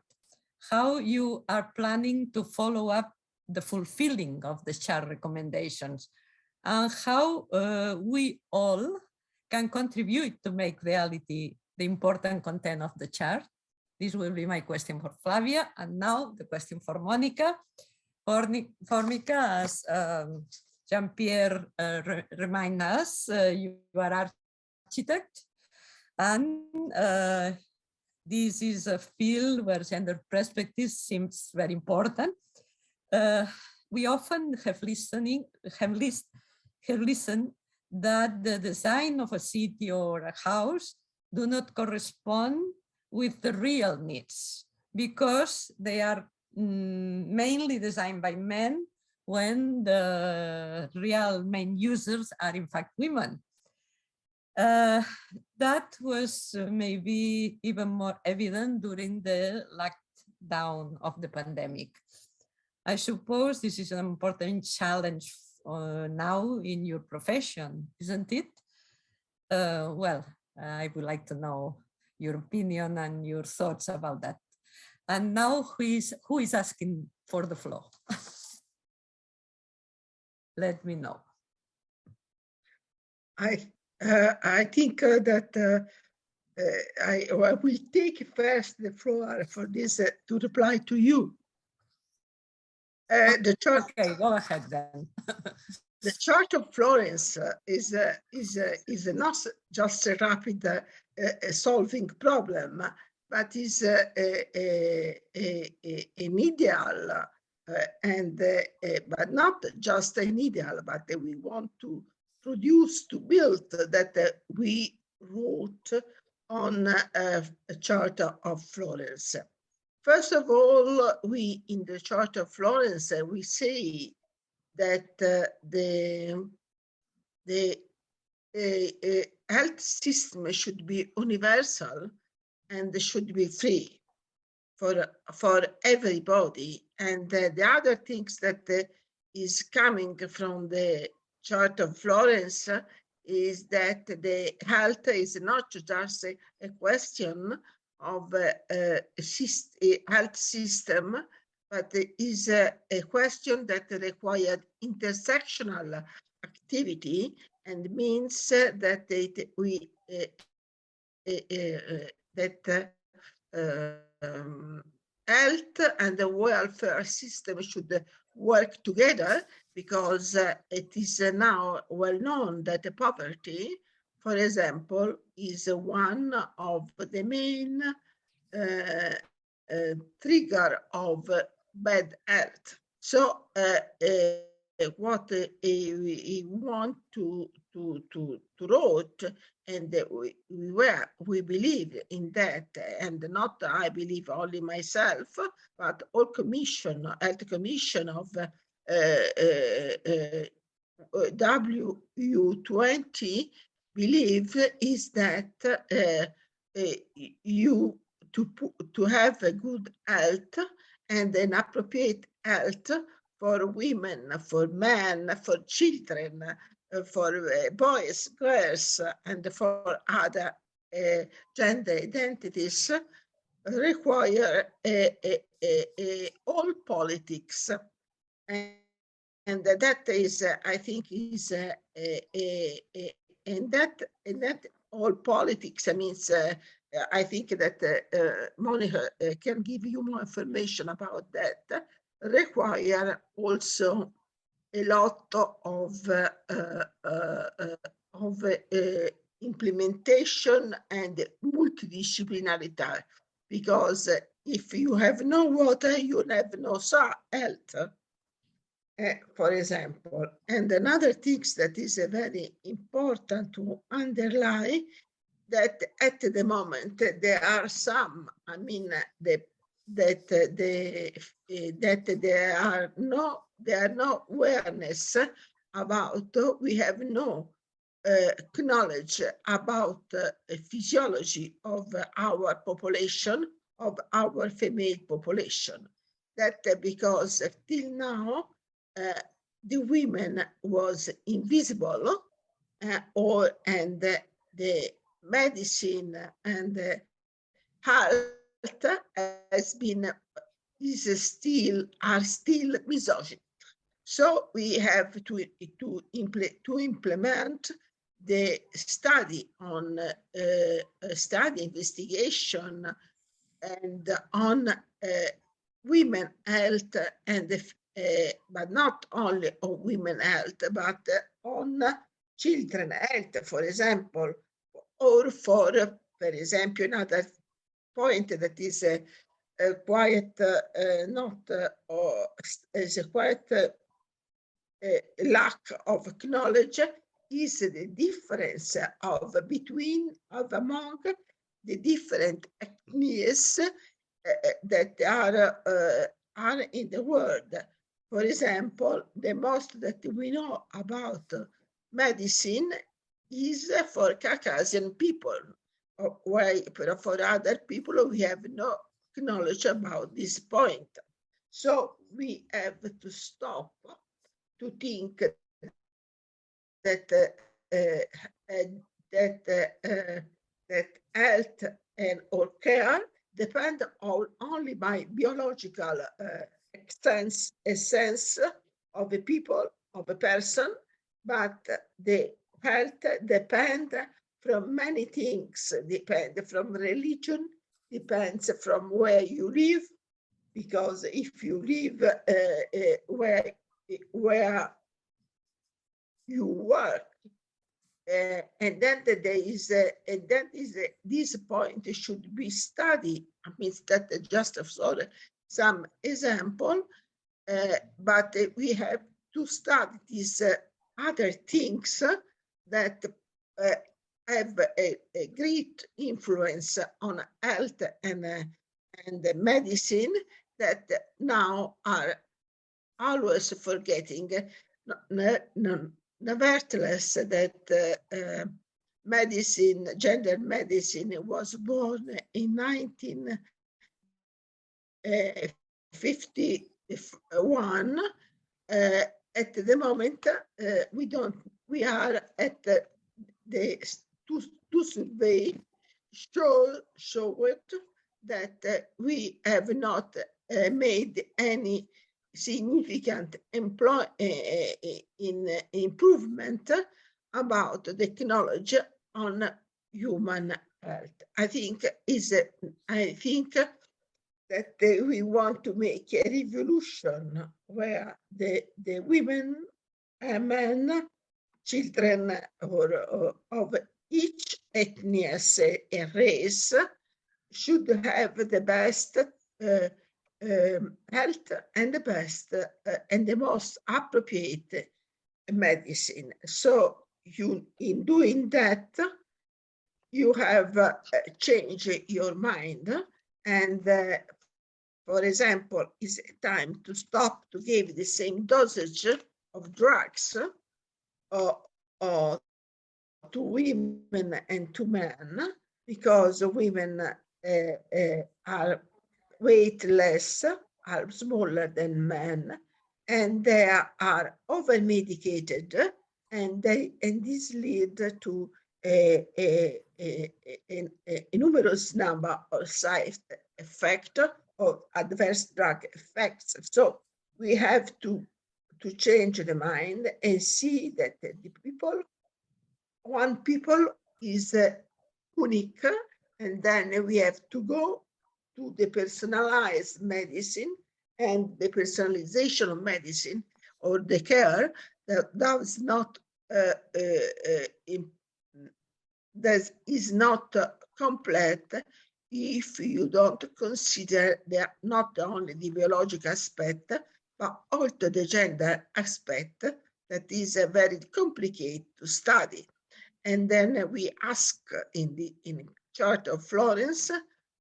How you are planning to follow up the fulfilling of the chart recommendations? And how we all can contribute to make reality the important content of the chart? This will be my question for Flavia. And now the question for Monica. For Monica, as Jean-Pierre reminds us, you are architect, and this is a field where gender perspective seems very important. We often have listened that the design of a city or a house do not correspond with the real needs because they are mainly designed by men when the real main users are in fact women. That was maybe even more evident during the lockdown of the pandemic. I suppose this is an important challenge now in your profession, isn't it? Well, I would like to know your opinion and your thoughts about that. And now who is asking for the floor? Let me know. I think that I will take first the floor for this to reply to you. Okay, go ahead then. The Chart of Florence is not just a rapid solving problem, but is an ideal, but not just an ideal, but we want to produce, to build that we wrote on a Charter of Florence. First of all, we in the Charter of Florence, we say that the health system should be universal and should be free for everybody. And the other things that is coming from the Charter of Florence is that the health is not just a question of a health system, but it is a question that required intersectional activity, and means that health and the welfare system should work together, because it is now well known that poverty, for example, is one of the main trigger of bad health. So what we want to wrote, and we believe in that, and not I believe only myself, but all health commission of W20 believe is that to have a good health and an appropriate health for women, for men, for children, for boys, girls, and for other gender identities require all politics. And that is, I think, is and that all politics means. I think that Monica can give you more information about that. Require also a lot of implementation and multidisciplinarity, because if you have no water, you have no health, for example. And another thing that is very important to underline, that at the moment there are some, I mean, that there are no awareness about, we have no knowledge about the physiology of our population, of our female population. That because till now the women was invisible, and the medicine and health are still misogynist. So we have to implement the study on study investigation and on women health, and but not only on women health, but on children health, for example, or for example, another point that is quite not is a quite lack of knowledge, is the difference among the different ethnies that are in the world. For example, the most that we know about medicine is for Caucasian people, while for other people we have no knowledge about this point. So we have to stop to think that that health and or care depend only by biological essence of a people, of a person, but the health depend from many things, depend from religion, depends from where you live, because if you live where you work, and then this point should be studied. I mean, that just for some example, but we have to study these other things that have a great influence on health and medicine that now are always forgetting. Nevertheless, that medicine, gender medicine was born in 1951. At the moment, we are at the two survey showed that we have not made any significant improvement about the knowledge on human health. I think that we want to make a revolution where the women and men, children of each ethnicity and race should have the best health and the best and the most appropriate medicine. So in doing that, you have changed your mind, and for example, it's time to stop to give the same dosage of drugs to women and to men, because women are weightless, are smaller than men, and they are over-medicated, and this leads to a numerous number of side effects or adverse drug effects. So we have to change the mind and see that the people, one people is unique, and then we have to go to the personalized medicine and the personalization of medicine or the care that is not that is not complete if you don't consider not only the biological aspect, but also the gender aspect that is very complicated to study. And then we ask in Chart of Florence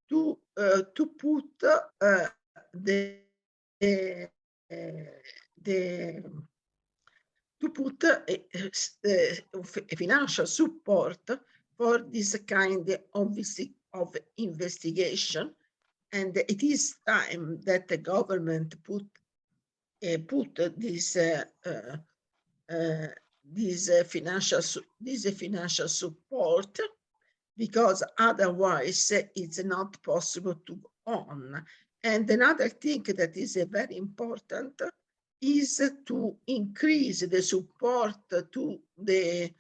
to put a financial support for this kind of investigation, and it is time that the government put this financial support, because otherwise it's not possible to go on. And another thing that is very important is to increase the support to the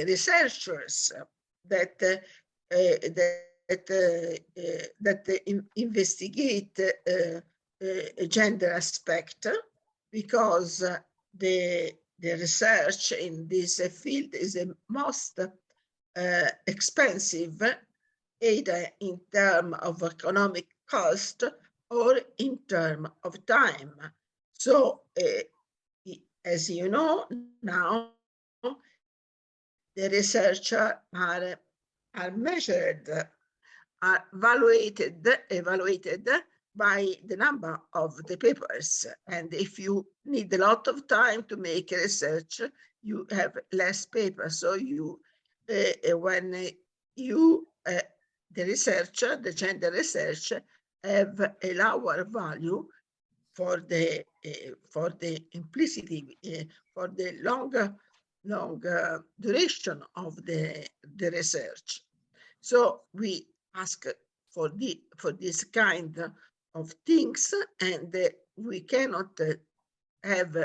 researchers that investigate gender aspect, because the research in this field is the most expensive, either in terms of economic cost or in terms of time. So, as you know, now the researchers are measured, are evaluated by the number of the papers. And if you need a lot of time to make a research, you have less papers. So you, when you, the researcher, the gender research, have a lower value for the implicity, for the longer duration of the research. So we ask for this kind of things, and we cannot have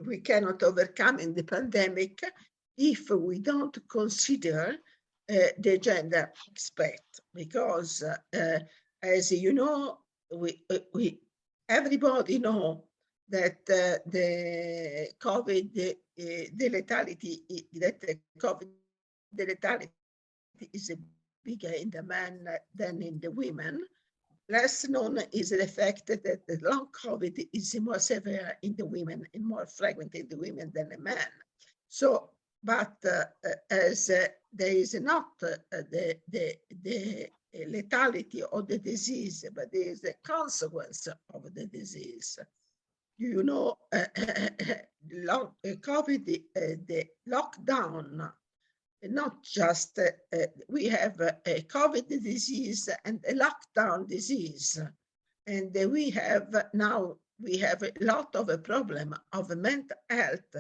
we cannot overcome in the pandemic if we don't consider the gender aspect, because as you know, everybody know that the COVID, the letality is bigger in the men than in the women. Less known is the fact that the long COVID is more severe in the women and more frequent in the women than the men. So, but as there is not the lethality of the disease, but there is a consequence of the disease. You know, COVID, the lockdown, not just, we have a COVID disease and a lockdown disease. And we have now, we have a lot of a problem of mental health,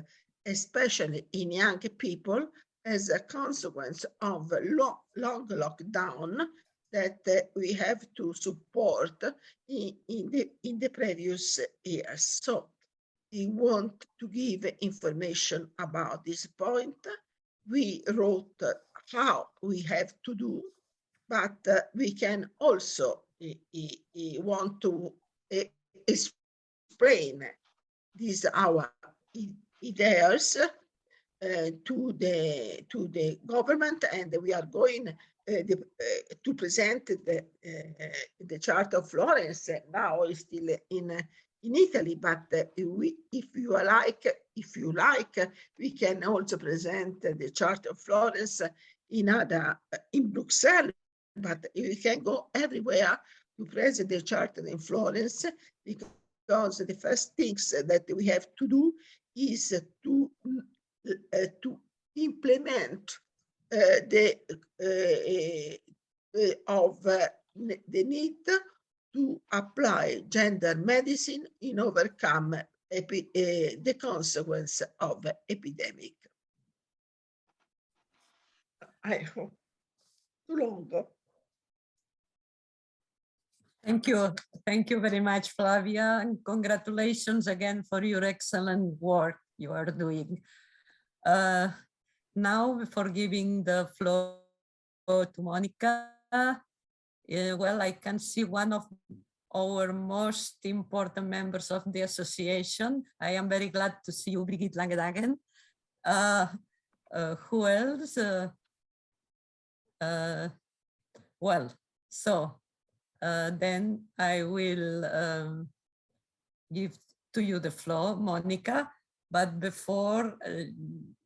especially in young people, as a consequence of long lockdown that we have to support in the previous years. So we want to give information about this point. We wrote how we have to do, but we can also want to explain these our ideas to the government, and we are going to present the Charter of Florence. Now it's still in Italy, but if you like, we can also present the Charter of Florence in Brussels, but we can go everywhere to present the Charter in Florence, because the first things that we have to do is to implement the need to apply gender medicine in overcome the consequence of epidemic. I hope too long. Thank you. Thank you very much, Flavia, and congratulations again for your excellent work you are doing. Now, before giving the floor to Monica, well, I can see one of our most important members of the association. I am very glad to see you, Brigitte Langedagen. Who else? Well, so then I will give to you the floor, Monica. But before,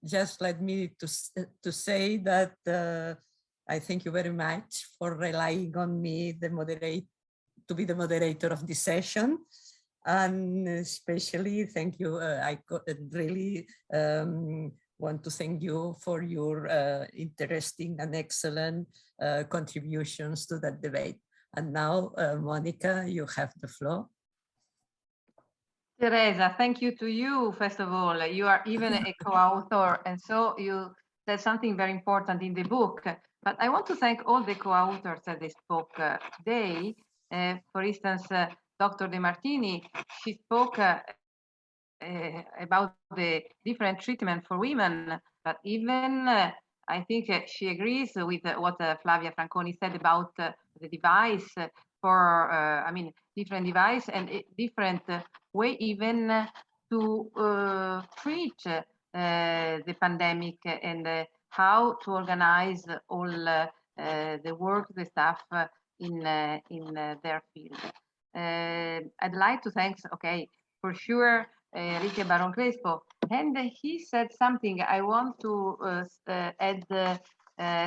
just let me to say that I thank you very much for relying on me to be the moderator of this session. And especially thank you, I really want to thank you for your interesting and excellent contributions to that debate. And now, Monica, you have the floor. Teresa, thank you to you, first of all. You are even a co-author, and so you said something very important in the book. But I want to thank all the co-authors that they spoke today. For instance, Dr. De Martini, she spoke about the different treatment for women, but even I think she agrees with what Flavia Franconi said about the device for, I mean, different device and different way even to treat the pandemic and how to organize all the work, the staff in their field. I'd like to thank, okay, for sure, Enrique Baron Crespo And he said something. I want to add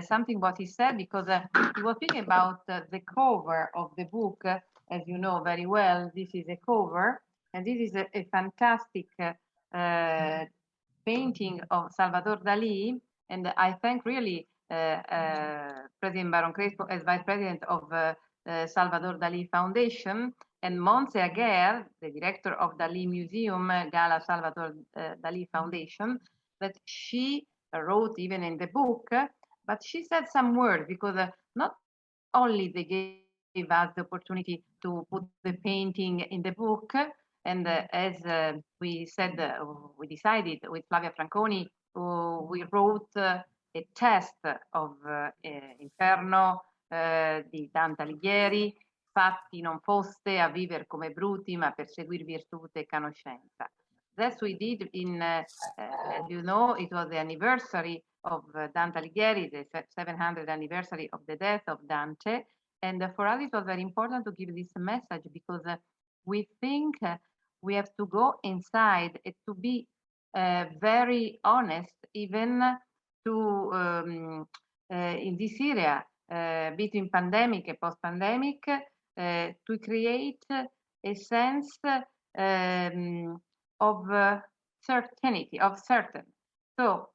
something what he said, because he was thinking about the cover of the book. As you know very well, this is a cover, and this is a fantastic painting of Salvador Dali. And I thank really President Baron Crespo as Vice President of Salvador Dali Foundation, and Montse Aguer, the director of Dali Museum, Gala Salvador Dali Foundation, that she wrote even in the book, but she said some words, because not only they gave us the opportunity to put the painting in the book, and as we said, we decided with Flavia Franconi, we wrote a test of Inferno di Dante Alighieri, fatti non foste a vivere come bruti, ma per seguir virtute e conoscenza. That's we did in, as you know, it was the anniversary of Dante Alighieri, the 700th anniversary of the death of Dante. And for us, it was very important to give this message, because we think we have to go inside and to be very honest, even to in this area between pandemic and post-pandemic, to create a sense of certainty, of certain. So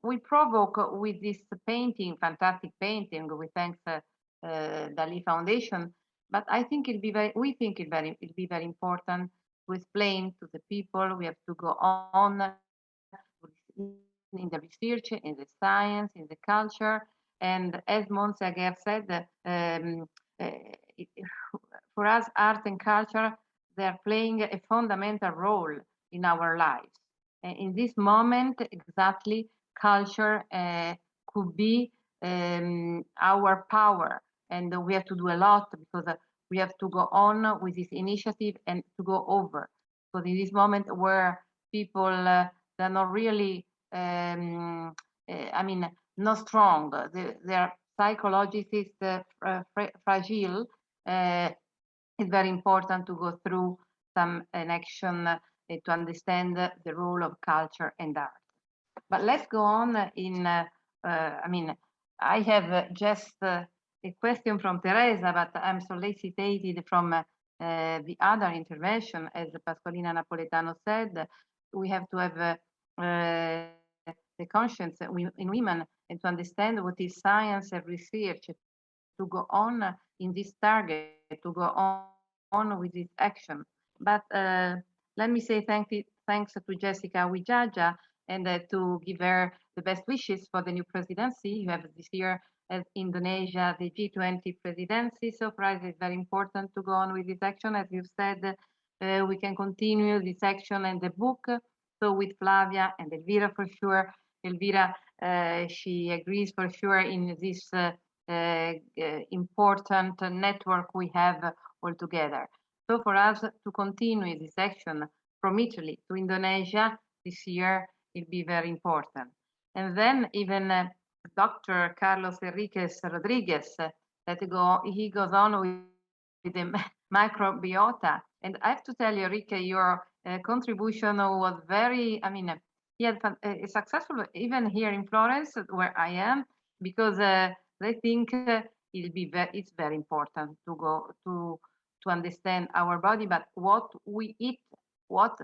we provoke with this painting, fantastic painting. We thank Dali Foundation, but I think it'll be very. We think it'll be very important to explain to the people. We have to go on in the research, in the science, in the culture, and as Montse Aguer said, for us, art and culture, they're playing a fundamental role in our lives. And in this moment, exactly, culture could be our power, and we have to do a lot, because we have to go on with this initiative and to go over. Because in this moment where people they're not really, I mean, not strong, their psychology is fragile. It's very important to go through an action to understand the role of culture and art. But let's go on in, I mean, I have just a question from Teresa, but I'm solicited from the other intervention, as Pasqualina Napoletano said. We have to have the conscience in women, and to understand what is science and research, to go on in this target, to go on with this action. But let me say thanks to Jessica Wijaja, and to give her the best wishes for the new presidency. You have this year as Indonesia, the G20 presidency. So for us, it's very important to go on with this action. As you've said, we can continue this action and the book. So with Flavia and Elvira, for sure. Elvira, she agrees for sure in this important network we have all together. So for us to continue this action from Italy to Indonesia this year, it'll be very important. And then even Dr. Carlos Enriquez Rodriguez, he goes on with the microbiota. And I have to tell you, Enrique, your contribution was very, I mean, he had successful even here in Florence, where I am, because I think it's very important to go to understand our body, but what we eat, what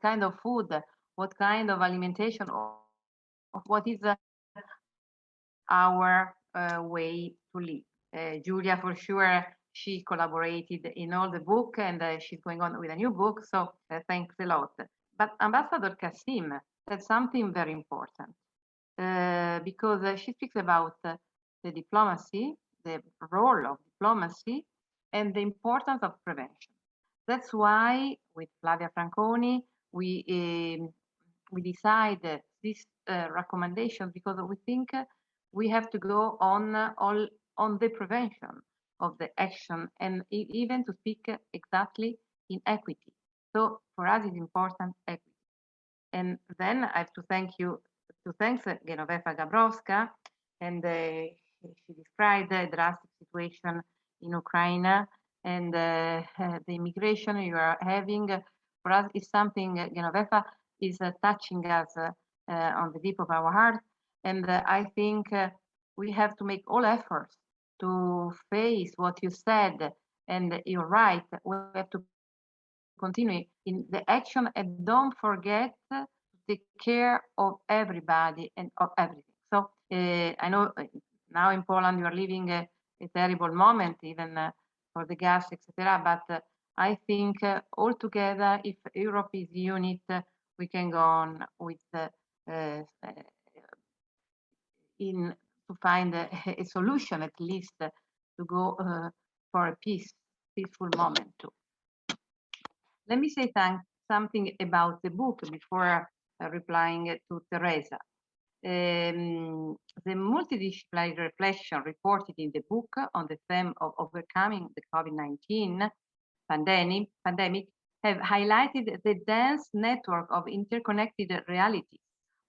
kind of food, what kind of alimentation, what is our way to live. Julia, for sure, she collaborated in all the book, and she's going on with a new book, so thanks a lot. But Ambassador Katsim said something very important, because she speaks about the diplomacy, the role of diplomacy, and the importance of prevention. That's why with Flavia Franconi, we decided this recommendation, because we think we have to go on the prevention of the action, and even to speak exactly in equity. So for us, it's important equity. And then I have to thank Genoveva Gabrowska, and she described the drastic situation in Ukraine, and the immigration you are having. For us is something, Genoveva, is touching us on the deep of our heart. And I think we have to make all efforts to face what you said. And you're right, we have to continue in the action and don't forget to take care of everybody and of everything. So I know now in Poland you are living a terrible moment, even for the gas, etc. But I think all together, if Europe is unit, we can go on with to find a solution, at least to go for a peaceful moment too. Let me say something about the book before replying to Teresa. The multidisciplinary reflection reported in the book on the theme of overcoming the COVID-19 pandemic have highlighted the dense network of interconnected realities,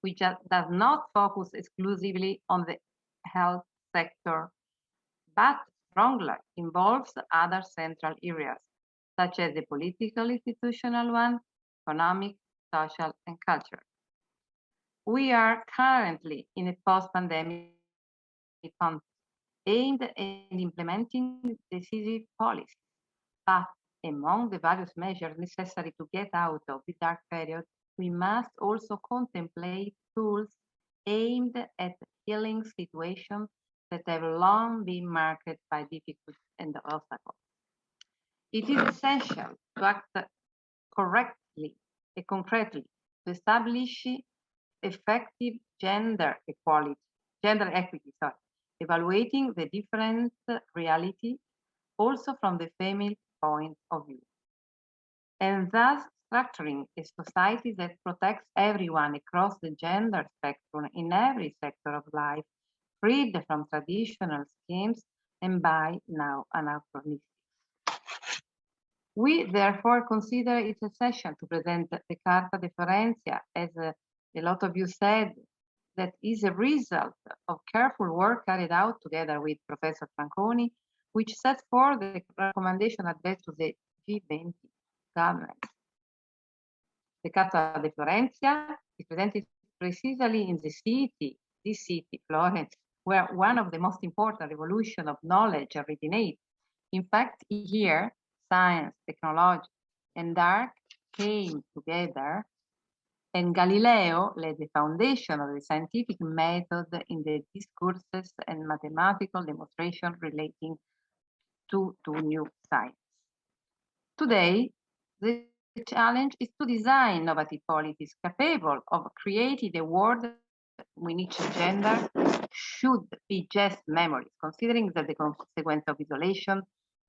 which does not focus exclusively on the health sector, but strongly involves other central areas, such as the political institutional one, economic, social, and cultural. We are currently in a post-pandemic context aimed at implementing decisive policies, but among the various measures necessary to get out of the dark period, we must also contemplate tools aimed at healing situations that have long been marked by difficulties and obstacles. It is essential to act correctly and concretely to establish effective gender equity, evaluating the different reality also from the female point of view, and thus structuring a society that protects everyone across the gender spectrum in every sector of life, freed from traditional schemes and by now anachronistic. We therefore consider it essential to present the Carta de Florencia, as a lot of you said, that is a result of careful work carried out together with Professor Franconi, which sets forth the recommendation addressed to the G20 governments. The Carta de Florencia is presented precisely in this city, Florence, where one of the most important revolutions of knowledge originated. In fact, here, science, technology, and art came together, and Galileo laid the foundation of the scientific method in the discourses and mathematical demonstration relating to new science. Today, the challenge is to design innovative policies capable of creating a world in which gender should be just memories, considering that the consequence of isolation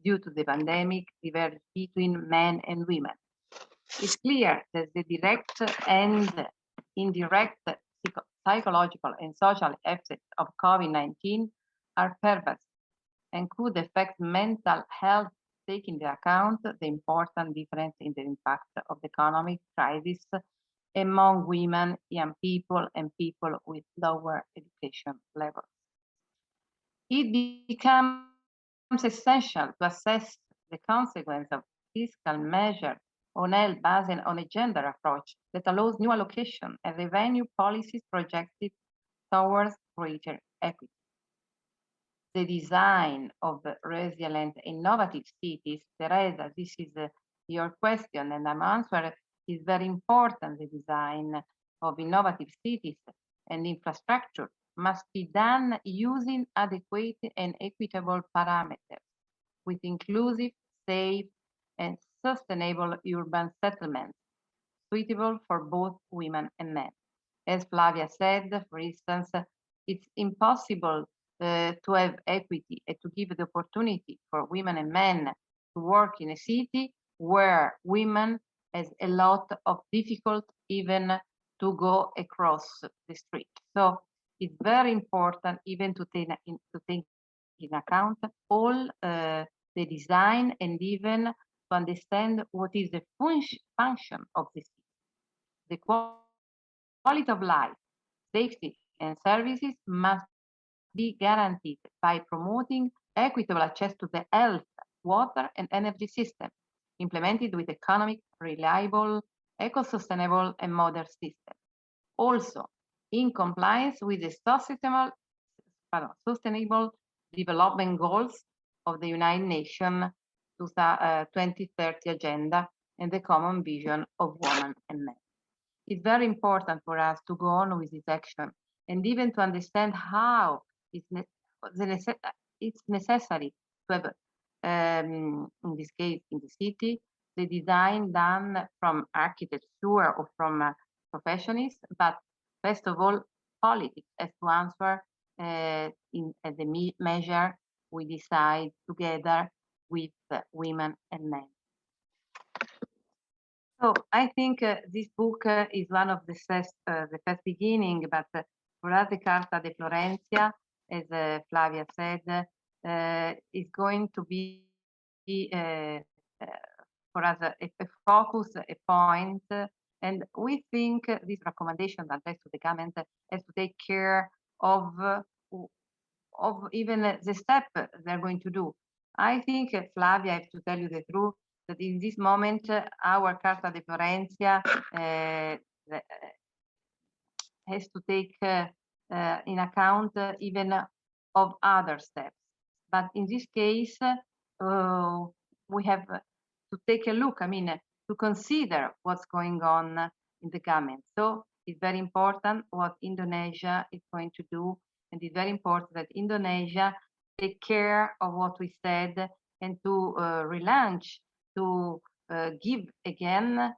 due to the pandemic diverged between men and women. It's clear that the direct and indirect psychological and social effects of COVID-19 are pervasive and could affect mental health, taking into account the important difference in the impact of the economic crisis among women, young people, and people with lower education levels. It becomes essential to assess the consequence of fiscal measures on health based on a gender approach that allows new allocation and revenue policies projected towards greater equity. The design of resilient, innovative cities, Teresa, this is your question, and I'm answering, is very important. The design of innovative cities and infrastructure must be done using adequate and equitable parameters with inclusive, safe, and sustainable urban settlements suitable for both women and men. As Flavia said, for instance, it's impossible to have equity and to give the opportunity for women and men to work in a city where women has a lot of difficult even to go across the street. So it's very important even to take in account all the design and even to understand what is the function of the city. The quality of life, safety, and services must be guaranteed by promoting equitable access to the health, water, and energy system, implemented with economic, reliable, eco-sustainable and modern system. Also, in compliance with the sustainable development goals of the United Nations 2030 agenda and the common vision of women and men. It's very important for us to go on with this action and even to understand how it's necessary to have, in this case, in the city, the design done from architecture or from professionals, but first of all, politics has to answer in the measure we decide together with women and men. So I think this book is one of the first beginning, but for us, the Carta de Florencia, as Flavia said, is going to be for us a focus, a point, and we think this recommendation addressed to the government has to take care of even the step they're going to do. I think, Flavia, I have to tell you the truth, that in this moment, our Carta de Florencia has to take in account even of other steps. But in this case, we have to take a look, to consider what's going on in the government. So it's very important what Indonesia is going to do, and it's very important that Indonesia take care of what we said and to relaunch, to give again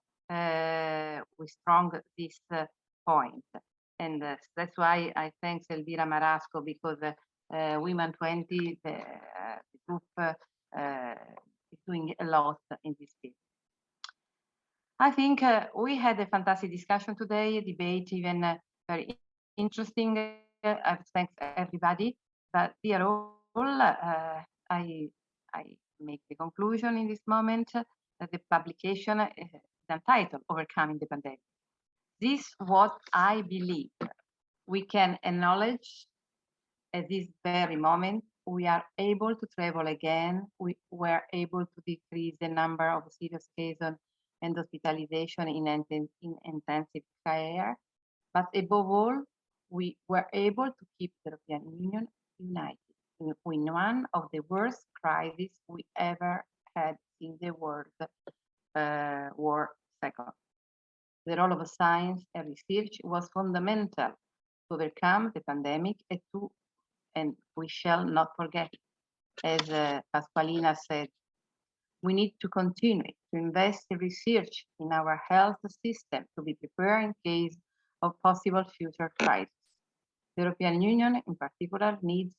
with strong this point. And that's why I thank Elvira Marasco, because Women 20, the group is doing a lot in this field. I think we had a fantastic discussion today, a debate even very interesting. I thank everybody, but dear all, I make the conclusion in this moment that the publication is entitled Overcoming the Pandemic. This is what I believe we can acknowledge at this very moment. We are able to travel again. We were able to decrease the number of serious cases and hospitalization in intensive care. But above all, we were able to keep the European Union united in one of the worst crises we ever had in the world, War II. The role of science and research was fundamental to overcome the pandemic and we shall not forget, as Pasqualina said, we need to continue to invest in research in our health system to be prepared in case of possible future crises. The European Union, in particular, needs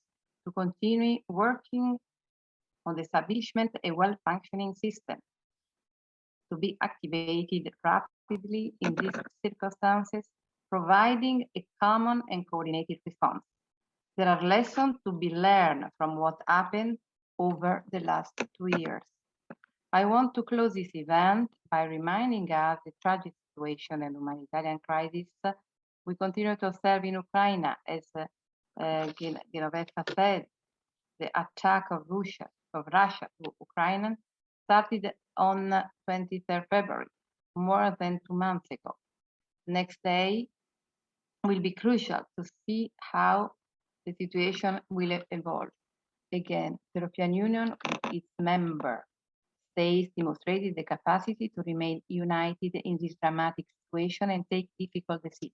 to continue working on the establishment of a well-functioning system to be activated rapidly in these circumstances, providing a common and coordinated response. There are lessons to be learned from what happened over the last 2 years. I want to close this event by reminding us the tragic situation and humanitarian crisis we continue to observe in Ukraine. As Genoveva said, the attack of Russia to Ukraine started on 23rd February, more than 2 months ago. Next day will be crucial to see how the situation will evolve. Again, the European Union, with its member states, demonstrated the capacity to remain united in this dramatic situation and take difficult decisions.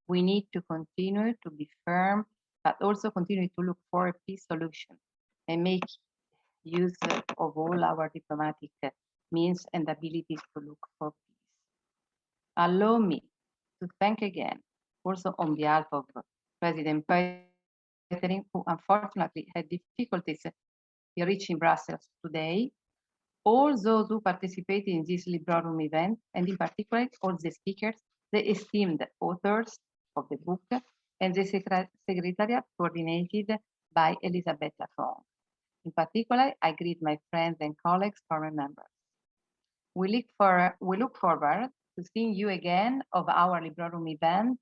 We need to continue to be firm, but also continue to look for a peace solution and make use of all our diplomatic means and abilities to look for peace. Allow me to thank again, also on behalf of President Petering, who unfortunately had difficulties in reaching Brussels today, all those who participated in this Librorum event, and in particular all the speakers, the esteemed authors of the book, and the secretariat coordinated by Elisabetta Fong. In particular, I greet my friends and colleagues, former members. We look forward to seeing you again of our Librorum event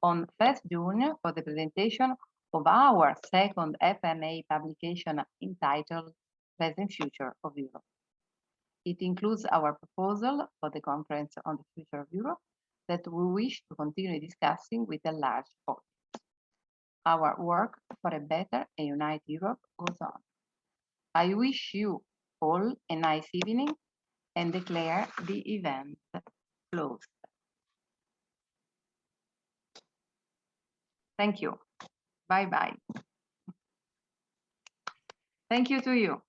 on 1st June for the presentation of our second FMA publication entitled Present Future of Europe. It includes our proposal for the Conference on the Future of Europe that we wish to continue discussing with a large audience. Our work for a better and united Europe goes on. I wish you all a nice evening and declare the event closed. Thank you. Bye-bye. Thank you to you.